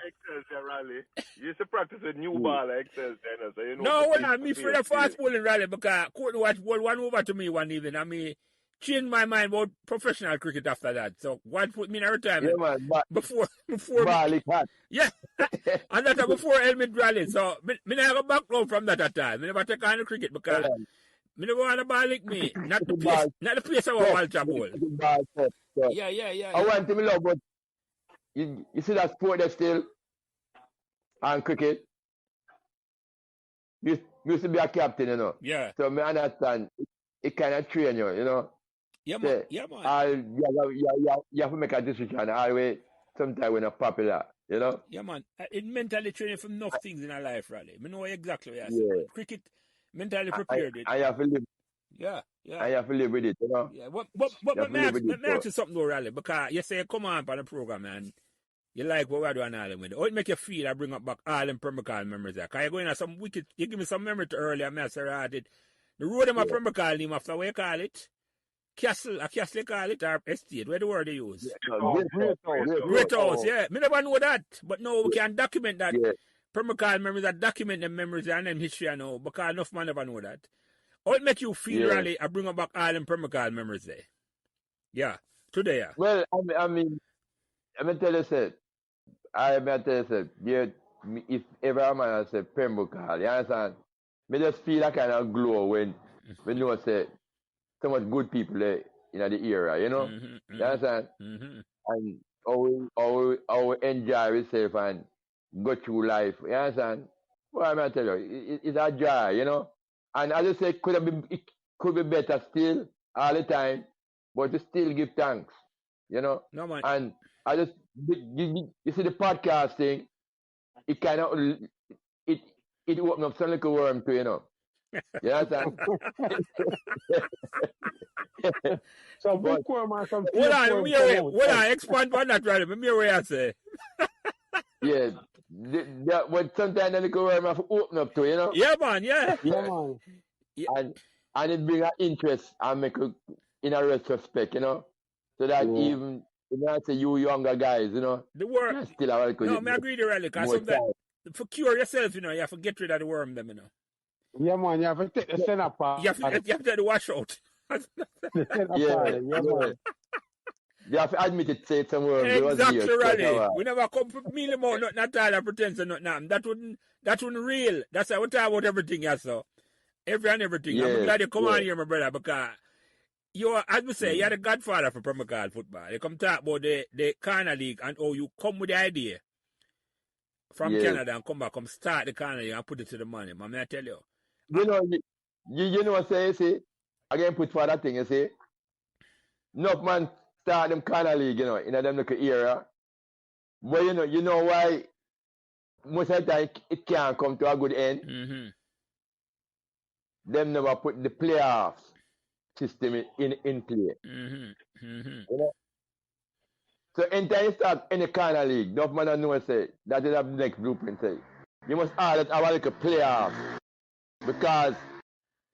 Rally. You used to practice a new ball like Excelsior, so you know. No, well, I'm afraid of fast bowling rally because Courtney watched ball one over to me one evening. I mean, changed my mind about professional cricket after that. So what put me in a retirement? Yeah, man, before yeah. And that's before helmet rally. So me never back down from that at time. Me never take on the cricket because me never want a ball like me. Not the place I want Walter ball. Yeah. I want to love, but you see that sport there still and cricket. You used to be a captain, you know. Yeah. So me understand it kind of train you, you know. Yeah, man. You have to make a decision always sometimes when it's popular, you know? Yeah, man. It mentally training for enough things in our life, really. I know exactly what you're saying. Cricket mentally prepared it. I have to live. Yeah. I have to live with it, you know? Yeah, but may I ask you something though, Raleigh? Because you say you come on the program and you like what we're doing all them with it. How it make you feel I bring up back all them Pembroke Hall memories there? Because you're going to some wicked, you give me some memory to earlier, I say, the road of my Pembroke Hall name after what you call it? Castle you call it, or estate, where the word they use? Great house, yeah. Me never know that, but no, we can document that. Pembroke Hall memories, that document them memories and them history, I know, because enough man never know that. How it make you feel, Yeah. Raleigh? I bring back all them Pembroke Hall memories there. Yeah, today, yeah. Well, I mean, I'm going to tell you, say, yeah, if ever a man say Pembroke Hall, you understand? Me just feel that kind of glow when you know, say, so much good people there in the area, you know? You understand? And how we enjoy ourselves and go through life, you understand? Well, I'm going to tell you, it's a joy, you know? And as I say, it could be better still, all the time, but to still give thanks, you know? No, man. And I just, you see the podcast thing, it kind of, it opened up some little worm too, you know? You understand? Some But- bookworm and some Hold on, tapeworm me come away. out. Hold on, expand on that, Raleigh. Me away, I say. Yeah, but sometimes the little worm have to open up too, you know? Yeah, man, yeah. Yeah, man. And it bring an interest and make a, in a retrospect, you know? So that Yeah. even, you know, say you younger guys, you know, The worm. you still have No, me agree with Raleigh, because more sometimes, time. for cure yourself, you know, you have to get rid of the worm, them, you know. Yeah, man. You have to take the center part. You have to take the wash out. The center Yeah, part. Yeah, man. You have to admit it, say some worms. Exactly, Raleigh. We never come for meal them out, nothing at all, and pretend to nothing. That wouldn't real. That's how we talk about everything, yeah, so. Everything. Yeah, I'm glad you come yeah. on here, my brother, because you are, as we say, you're the godfather for Pembroke Hall football. You come talk about the corner league and how you come with the idea from Yeah. Canada and come start the corner league and put it to the money. Man, I tell you. You know, you know what I say, again put for that thing, you see. Enough man start them kind of league, you know, in them little area. But you know why most of the time it can't come to a good end. Mm-hmm. Them never put the playoffs system in play. Mm-hmm. Mm-hmm. You know? So anytime you start any kind of league, enough man know say that is the next blueprint say. You must add it our like a playoffs. Because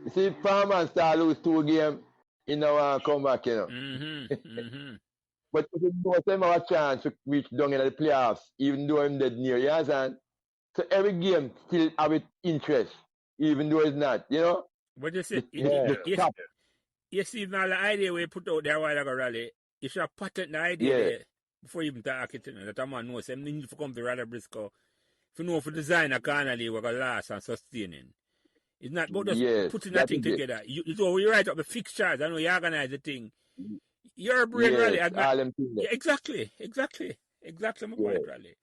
you see Farman start lose 2 games, you know come back, you know. Mm-hmm. Mm-hmm. But if you know them have a chance to reach down in the playoffs, even though I'm dead near, you understand? So every game still have its interest, even though it's not, you know? But you see, The top. you see now the idea we put out there a while ago, Raleigh, you should have patent the idea Yeah. there before you even talk it, you know, that a man knows him need to come to Raleigh Briscoe. If you know for design a corner league we're gonna last and sustaining. It's not about just Yes, putting that that thing is it. together. It's all you write up the fixtures, I know you organize the thing. You're a brain, Raleigh. Yes, all them things there. Yeah, exactly my Yeah. point, Raleigh.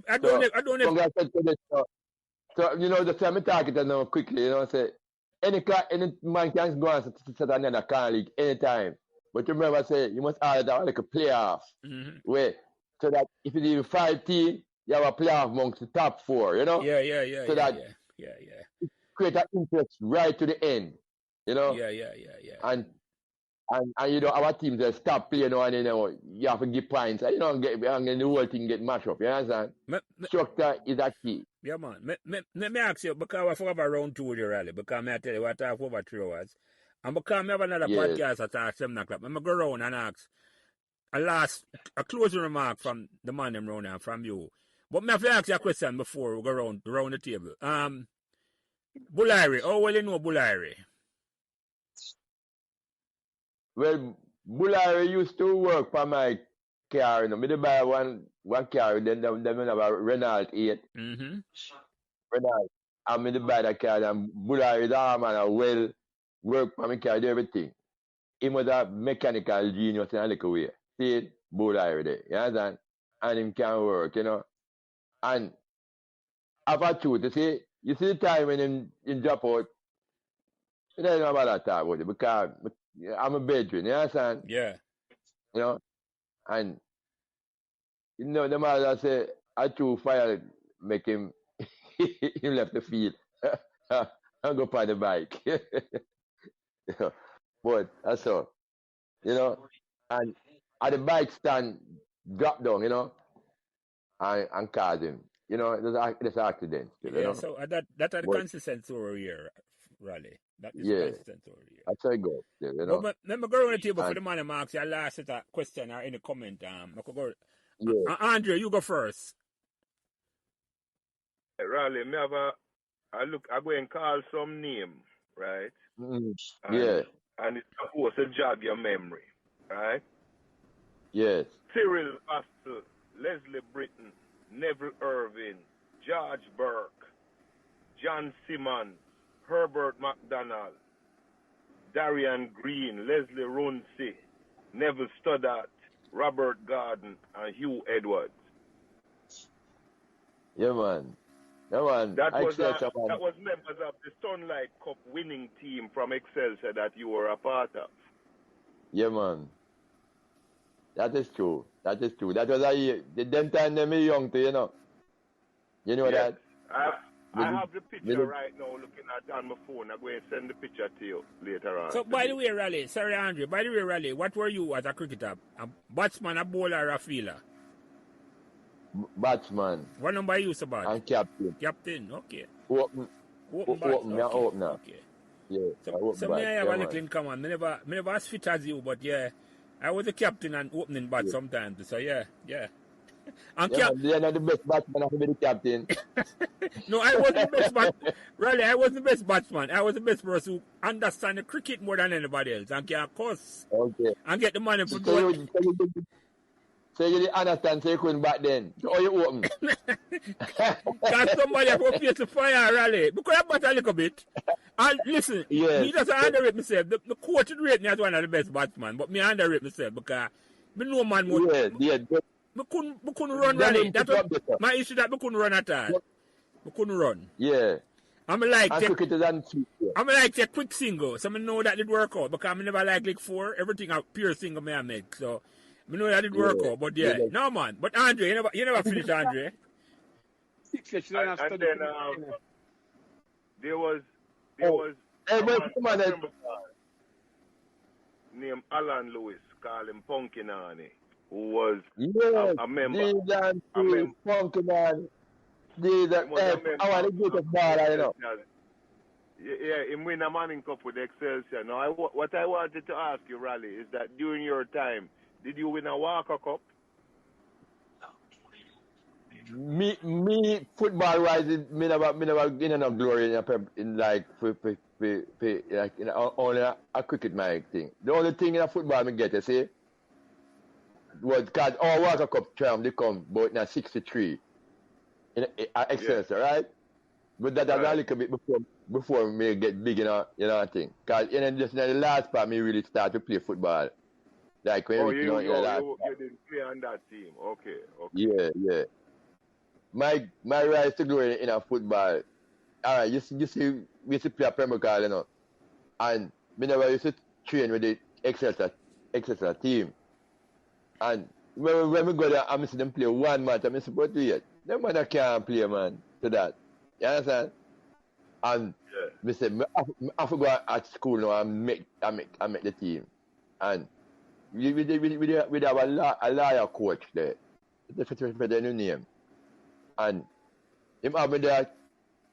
I So, don't know. so you know, the time I talk it now quickly, you know, say any man can go and set another corner league anytime. But remember, say you must add that like a playoff. Mm-hmm. Where so that if it's even 5 teams, you have a playoff amongst the top 4, you know? Yeah. So that create an interest right to the end. You know? Yeah. And you know our teams that stop playing and you know you have to give points. You know, and the whole thing get mashed up, you understand? Structure is a key. Yeah, man. Me ask you, because I forgot about round 2 with you, Raleigh, because I tell you what I talk for over 3 hours. And because I have another Yes. podcast at 7 o'clock, I'm going to go around and ask a closing remark from the man them round and from you. But I have to ask you a question before we go around the table. Bullary, how well you know Bullary? Well, Bullary used to work for my car, you know. Me to buy one car, then them have a Renault 8. Mm-hmm. Renault. And me to buy that car, and Bullary is a man, a well work for my car, do everything. He was a mechanical genius in a little way. See it? Bullary there, you understand? And him can work, you know. And after truth, you see the time when him drop out, you don't know about that talk about it, because I'm a bedroom, you understand? Yeah. You know, and you know the mother say I true fire make him he left the field and go on the bike. But that's all. You know, and at the bike stand drop down, you know, and cause him. You know, there's accident. You Yeah, know? so that are the But- consistent story here, Raleigh. That is Yeah. the consistent story here. That's how it goes. You know. But let me go around the table for And- the man who asks you a last set of question or any comment. I could go. Yeah. Andre, you go first. Raleigh, me have I go and call some name. right? Yeah. And it's supposed to jog your memory, right? Yes. Cyril Astle, Leslie Britton, Neville Irving, George Burke, John Simmons, Herbert McDonald, Darian Green, Leslie Runcie, Neville Stoddart, Robert Garden, and Hugh Edwards. Yeah, man. Yeah, man. That was members of the Sunlight Cup winning team from Excelsior that you were a part of. Yeah, man. That is true. That is true. That was them time they were young too, you know. You know yes. that? I have the picture right now looking at on my phone. I'm going to send the picture to you later on. So, by the way, Raleigh, sorry, Andre, by the way, Raleigh, what were you as a cricketer? A batsman, a bowler, a fielder? Batsman. What number you used to bat? And captain. Captain, okay. Open okay. Okay. Yeah. So me I have a little in common. Me never as fit as you, but yeah, I was a captain and opening bat sometimes. So yeah. And you're not the best batsman, I have to be the captain. No, I wasn't the best batsman. Really, I wasn't the best batsman. I was the best person who understands the cricket more than anybody else and can cuss. Okay. And get the money for doing. So you didn't understand, so you couldn't bat then. So you open. Because somebody have to face the fire, Raleigh. Because I bat a little bit. And listen, me just underrate myself. The coach would rate me as one of the best batsmen, but me underrate myself because me know man more. Me couldn't run, Raleigh. That's what my issue, that me couldn't run at all. Me couldn't run. Yeah. I'm like a quick single, so I know that did work out because I never like 4, everything a pure single me I make. So I know that did work out, but no man. But Andre, you never finished, Andre. And then there was named Alan Lewis, called him Punkinani, who was a member. Punkinani. I want to get a ball, you know. Yeah, he win a Manning Cup with Excelsior. Now, what I wanted to ask you, Raleigh, is that during your time, did you win a Walker Cup? Me football wise, me never get enough glory in like only a cricket my thing. The only thing in a football me get, you see, was because our Walker Cup term they come about in 63 in Excelsior, right? But that was a little bit before me get big, you know I think. Because just in the last part me really start to play football. Like when you didn't play on that team. Okay. Yeah. My rise to glory in a football. Alright, you see we used to play at Pembroke Hall, you know. And me never used to train with the Excelsior team. And when we go there, I see them play one match, I'm supposed to yet. Them man can't play, man, to that. You understand? And me say, I have to go at school now and make the team. And we have a lawyer coach there. For the new name. And him have me there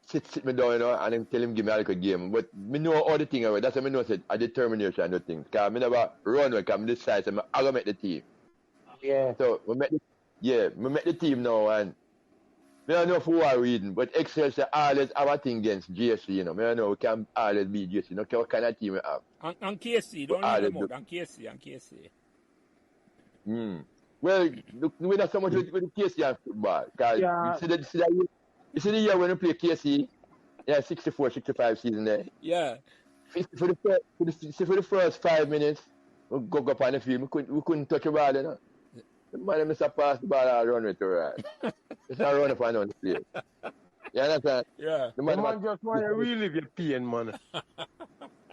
sit me down, you know, and him tell him give me a little game. But me know all the things already. That's why me know said a determination and the things. Because me never run because I decide so I go make the team. Yeah. So we make the team now and I don't know who are reading, but Excelsior always have a thing against GSC, you know. I don't know we can always beat GSC, you know, what kind of team we have. And KC, don't leave them out. And KC. Well, we not so much with KC and football. Because you see the year when we play KC, 64, 65 season there. Yeah. For the first 5 minutes, we go up on the field, we couldn't touch the ball, you know. The man must have passed the ball and run with it, right? It's not run up and down the field. You understand? Yeah. The man just want to relive your pain, man.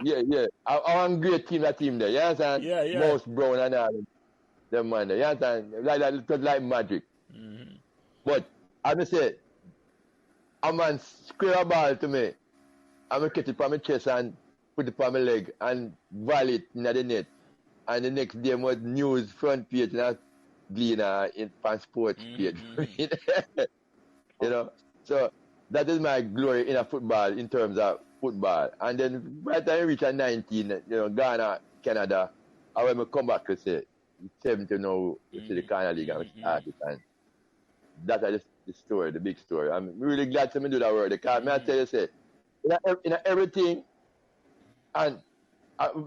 Yeah. I want great team, that team there. You understand? Yeah. Mouse Brown and all them man there. You understand? It was like magic. Mm-hmm. But I say, a man square a ball to me, I'm going to catch it from my chest and put it on my leg and volley it in the net. And the next day was news front page and Gleaner in sports page. You know? So that is my glory in a football in terms of football. And then by the time I reach 19, you know, Ghana, Canada, I will come back to say 70 now to the Ghana League and start it. And that is the story, the big story. I'm really glad to do that word. Because I tell you, say, in everything, And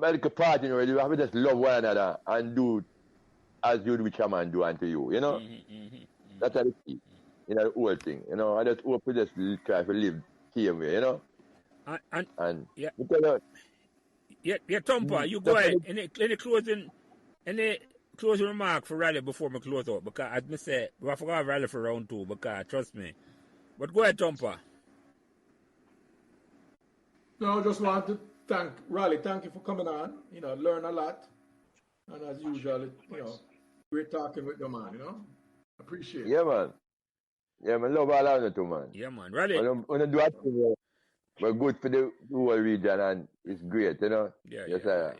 like a party, you know, you have to just love one another and do as you do which a man do unto you, you know? That's the key. You know, the whole thing. You know, I just hope we just try to live same way, you know? And yeah, because Thumper, you go ahead. Any closing remark for Raleigh before me close out? Because as me say, I forgot Raleigh for round 2, because trust me. But go ahead, Thumper. No, I just want to thank Raleigh. Thank you for coming on. You know, learn a lot. And as usual, you know, great talking with the man, you know? Appreciate it. yeah, man. Yeah, man, love all of you too, man. Yeah, man. Raleigh. When you do a thing, we're good for the whole region and it's great, you know? Yeah.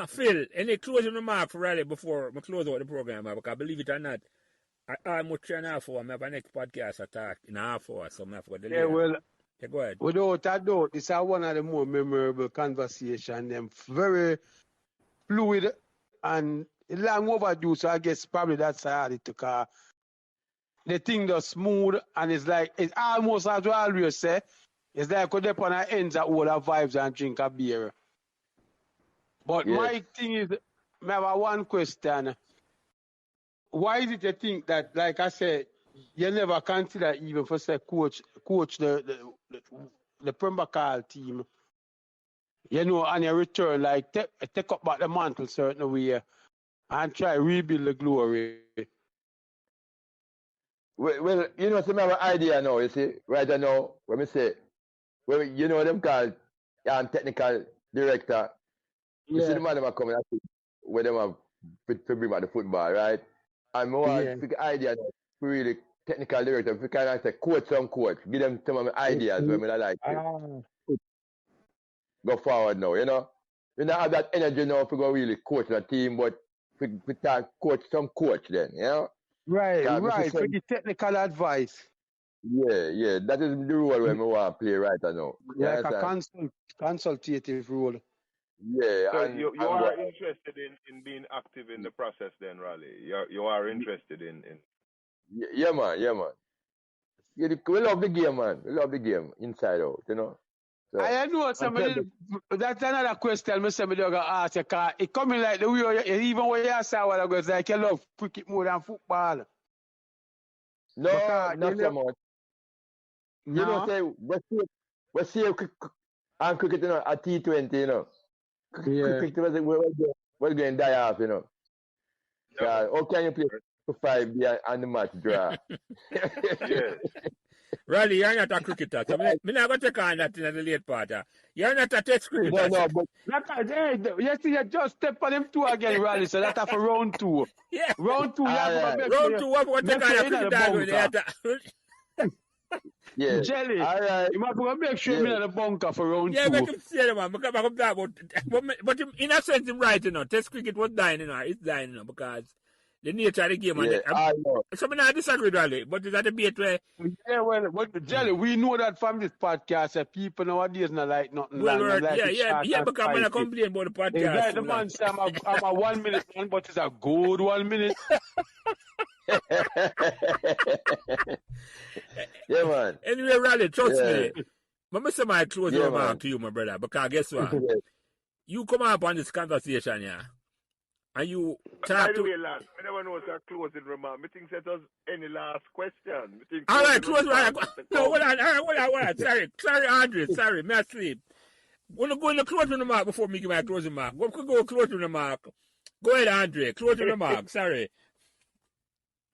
Phil, any closing remark for Raleigh before we close out the program? Because believe it or not, I almost 3.5 hours. I have a next podcast attack in a half hour, so I have to delay. Yeah, well, yeah, go ahead. Without a doubt, it's one of the more memorable conversations. Them very fluid and long overdue. So I guess probably that's how it took. The thing does smooth and it's like it's almost as we always say. It's like we dip on our ends at all our vibes and drink a beer. But my thing is, I have one question. Why is it you think that, like I said, you never consider even for say coach the Pembroke Hall team, you know, and you return, like take up back the mantle certain way and try rebuild the glory? Well, you know, some have an idea now, you see, right now, when we say, well, you know them called technical director. You see the man them are coming, I think, when them have to bring back the football, right? And more idea now, really technical director, if you kind of say coach, give them some of my ideas when I like to go forward now, you know? You don't have that energy now to go really coach the team, but we can coach then, you know? Right, for the technical advice. Yeah, that is the role when we want to play right now. Like a consultative role. Yeah. So you are interested in being active in the process then, Raleigh? You are interested in... Yeah, man. Yeah, we love the game, man. We love the game, inside out, you know? So, I know somebody, that's another question somebody going to ask you, because it coming like the way, even when you say what I go, it's like you love cricket more than football. No, not so much. No? You know, say, we see and cricket, you know, at T20, you know. Cricket was going to die off, you know. Yeah. How can you play for 5 and the match draw? Yes. Raleigh, you're not a cricketer. So I'm not going to take on that in the late part. You're not a test cricketer. No, but... You see, you just step on them 2 again, Raleigh, so that's for round 2. Yeah. Round 2, you have to round 2, what take on a cricketer? Yeah. Jelly, you might make sure you're in the bunker for round 2. Yeah, make him say that, man. Because I'm talking about... But in a sense, I'm right, you know. Test cricket was dying, you know. It's dying, you know, because... the nature of the game. Yeah, I know. So I disagree with Raleigh, but is that a debate where... Yeah, well, Jelly, we know that from this podcast that people nowadays not like nothing long. Yeah, because I'm going to complain about the podcast. Exactly, the man say I'm a 1 minute man, but it's a good 1 minute. Yeah, man. Anyway, Raleigh, trust me. I'm going to say my closing remark to you, my brother, because guess what? You come up on this conversation, yeah. And you talk to... Way, lad, I never know a closing remark. I think that was any last question. All right, closing remark. No, hold on. Sorry, Andre. Sorry, may I sleep. Want to go in the closing remark before me give my closing remark? We could go closing remark. Go ahead, Andre. Closing remark. Sorry.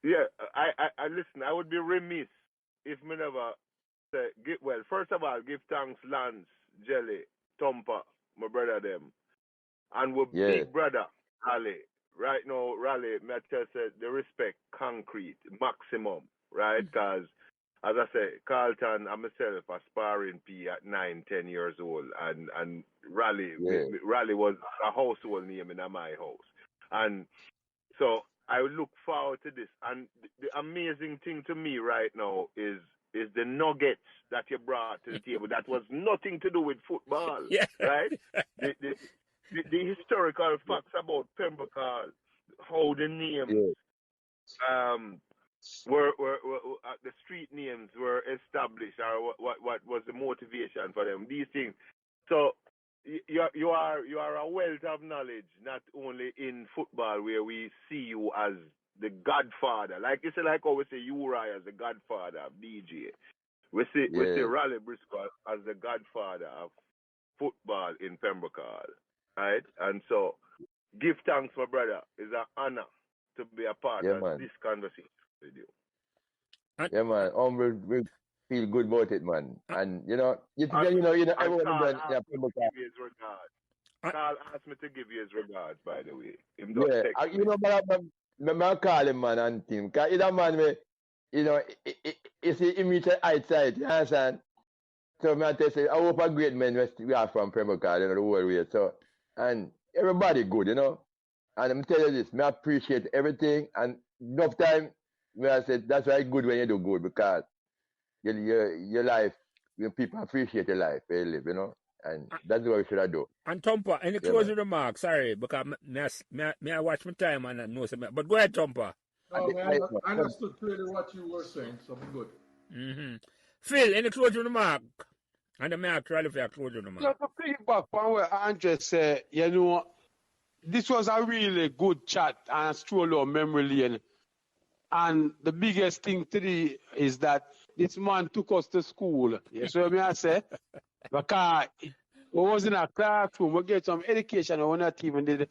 Yeah, I listen. I would be remiss if me never say. Well, first of all, give thanks, Lance, Jelly, Thumper, my brother them, and we're big brother. Raleigh, right now, Raleigh, me tell say the respect concrete maximum, right? Because as I say, Carlton and myself are sparring P at 9-10 years old, and Raleigh, Raleigh was a household name in my house, and so I look forward to this. And the amazing thing to me right now is the nuggets that you brought to the table. That was nothing to do with football, right? The historical facts about Pembroke Hall, how the names, were the street names were established, or what was the motivation for them, these things. So you are a wealth of knowledge, not only in football where we see you as the godfather. Like you say, like how we say Uri as the godfather of DJ. We say Raleigh Briscoe as the godfather of football in Pembroke Hall. Right? And so give thanks, my brother. It's an honor to be a part of this conversation with you. Yeah, man. We feel good about it, man. And everyone done in Pembroke Hall. Carl asked me to give you his regards, by the way. But I call him, man, and him. Because he's a man, you see him reach outside, you understand? So I tell you, I hope a great man we are from Pembroke Hall, the whole way. So, and everybody good, And I'm telling you this, I appreciate everything. And enough time, I said, that's why it's good when you do good, because your life, people appreciate your life, where you live, And that's what we should do. And Tompa, any closing remarks? Sorry, because I watch my time and I know something. But go ahead, Tompa. No, man, I understood clearly what you were saying, so I'm good. Mm-hmm. Phil, any closing remark? And I'm actually for a closing remark. To piggyback on what Andre said, this was a really good chat and a stroll of memory lane. And the biggest thing today is that this man took us to school. You see what I say? Because we was in a classroom, we get some education, and we're not even did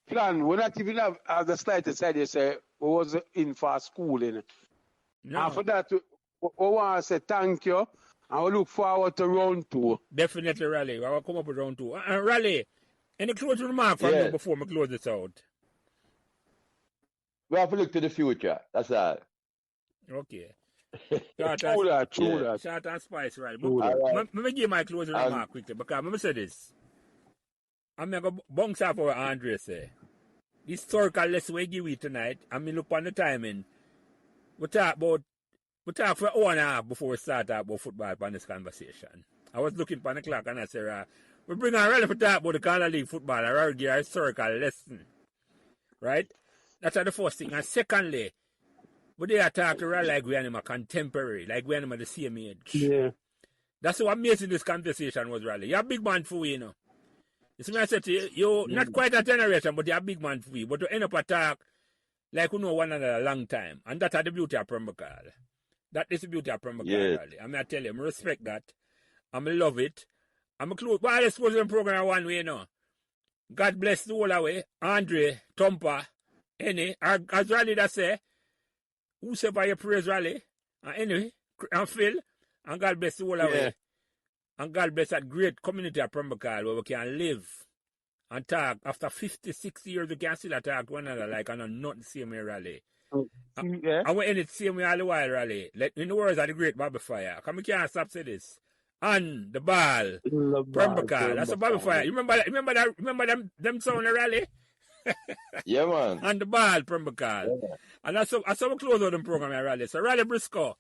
plan. We're not even have the slightest idea, say, we was in for schooling. No. And for that, we want to say thank you, and we look forward to round 2. Definitely, Raleigh. I will come up with round 2. And Raleigh, any closing remark from you before we close this out? We have to look to the future. That's all. Okay. True that. Short and spice, right? Let me give my closing remark quickly, because let me say this. I'm going to bounce off what Andre say. The historical lesson we give you tonight, I mean, look on the timing. We talk for an hour and a half before we start about football on this conversation. I was looking on the clock and I said, we bring our relevant talk about the Canada League football, I will give a historical lesson. Right? That's the first thing. And secondly, we they talk to her like we are contemporary, like we are the same age. Yeah. That's what amazing this conversation was, Raleigh. You're a big man for you, You see me I said to you, you're not quite a generation, but you're a big man for you. But you end up a talk like we know one another a long time. And that's the beauty of Pembroke Hall. That is the beauty of Pembroke Hall, Raleigh. I mean, I tell you, I respect that. I love it. I'm a close. But I suppose the program one way, God bless the whole way. Andre, Tompa, any, as Raleigh that say, whosoever you praise, Raleigh, and anyway, and Phil, and God bless the whole way. And God bless that great community of Pembroke Hall where we can live and talk. After 56 years, we can still talk to one another like I'm not the same way, Raleigh. And we end it the same way all the while, Raleigh. Like, in the words of the great Bobby Fire. Come, we can't stop saying this. And the ball, Pembroke Hall. That's a Bobby Fire. You remember them sound, Raleigh? Yeah, man. And the ball, Pembroke Hall. Yeah. And that's how we close out the program, Raleigh. So, Raleigh Briscoe.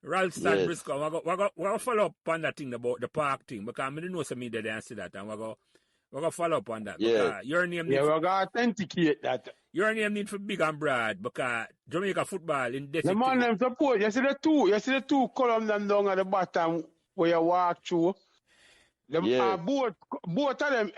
Ralston Briscoe, we're going to follow up on that thing about the park thing, because I didn't know some media didn't see that, and we're going to follow up on that. Yeah. Your name we're going to authenticate that. Your name need for big and broad, because Jamaica football in the man them support. You see the two columns them down at the bottom where you walk through. Both of them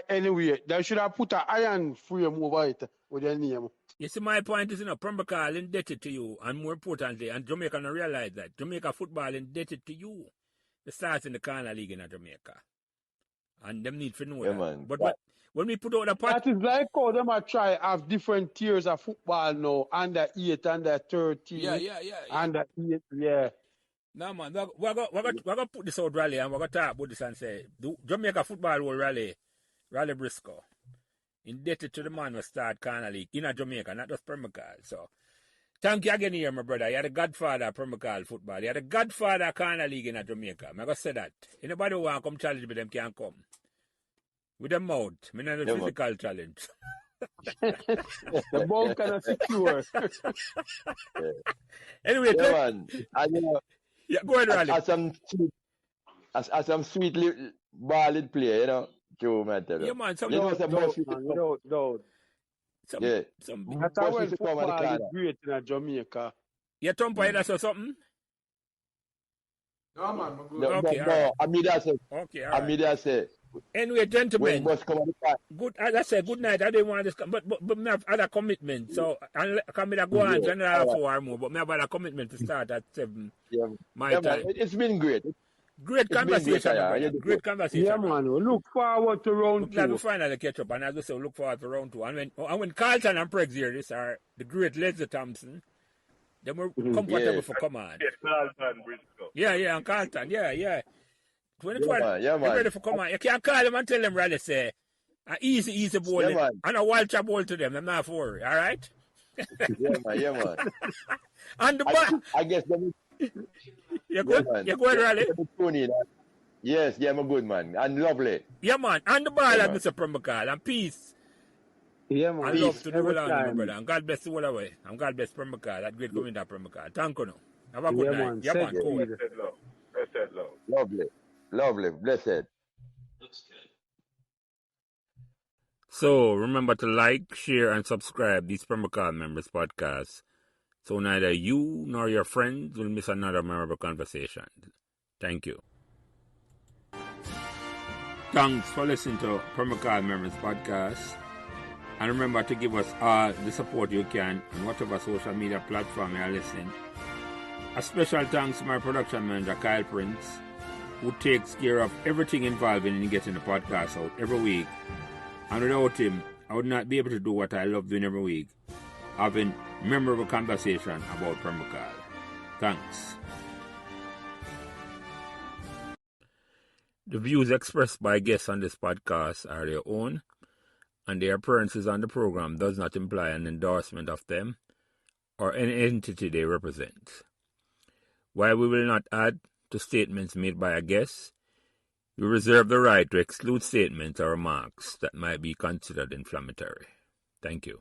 anyway. They should have put an iron frame over it with their name. You see, my point is, Pembroke Hall indebted to you, and more importantly, and Jamaica don't realize that, Jamaica football indebted to you. It starts in the Canada League in Jamaica. And them need to know that. But when we put out the part... That is like how them are try have different tiers of football now, under 8, under 13. Yeah. Under 8, yeah. No, man, we're going to put this out, Raleigh, and we're going to talk about this and say, Jamaica football will Raleigh Briscoe. Indebted to the man who started Canada League in Jamaica, not just Pembroke Hall. So, thank you again here, my brother. You're the godfather of Pembroke Hall football. You're the godfather of Canada League in Jamaica. I'm going to say that. Anybody who want to come challenge me, them can come. With them mouth. I'm not a physical challenge. The ball kind of secure. Anyway, man. Go ahead, Raleigh. As some sweet ballad player, Joe, man. Yeah, man. Some that's how when football is great in Jamaica. Yeah, Tom, that's or something? No, man, I'm good. No, Okay, no, all right. I mean that say, Okay, all I right. mean that say, Anyway, when gentlemen, bus come on the car, good. As I said, good night. I didn't want this, but me have other commitment. So I come go on yeah, general all right, 4 more, but me have other commitment to start at 7 yeah, my yeah, man, time. it's been great. Great It's been great, conversation, my yeah. brother. You do Great good. Yeah, conversation, man. man. We look forward to We're round glad we 2. finally catch up, and as I say, we look forward to round 2. And when Carlton and Pregs hear this, are the great Leslie Thompson, then we're comfortable Yes, for command. Yes, Carlton, Briscoe. Yeah, and Carlton, yeah. yeah, 2012, man, yeah, they're ready man, for command. You can't call them and tell them, really, say, easy yeah, bowling, man, and a wild chap bowl to them. I'm not for worry, all right? yeah, man. And the ball, I guess them, you yeah, good? man. You good, Raleigh? Tony, yes, yeah, I'm a good man and lovely. Yeah, man. And the ball, Yeah, as man. Mr. Pembroke Hall, and peace. Yeah, man. And love Peace. to the Every whole army, my time. brother. And God bless the whole away. And God bless Pembroke Hall, that great community of Pembroke Hall. Thank you now. Have a good Yeah, night. man. Yeah, Said man. Cool. easy. Blessed love. Blessed love. Lovely, lovely, blessed. So remember to like, share, and subscribe these Pembroke Hall Members podcasts, so neither you nor your friends will miss another memorable conversation. Thank you. Thanks for listening to Pembroke Hall Members podcast. And remember to give us all the support you can on whatever social media platform you are listening. A special thanks to my production manager, Kyle Prince, who takes care of everything involved in getting the podcast out every week. And without him, I would not be able to do what I love doing every week, having memorable conversation about Pembroke Hall. Thanks. The views expressed by guests on this podcast are their own, and their appearances on the program does not imply an endorsement of them or any entity they represent. While we will not add to statements made by a guest, we reserve the right to exclude statements or remarks that might be considered inflammatory. Thank you.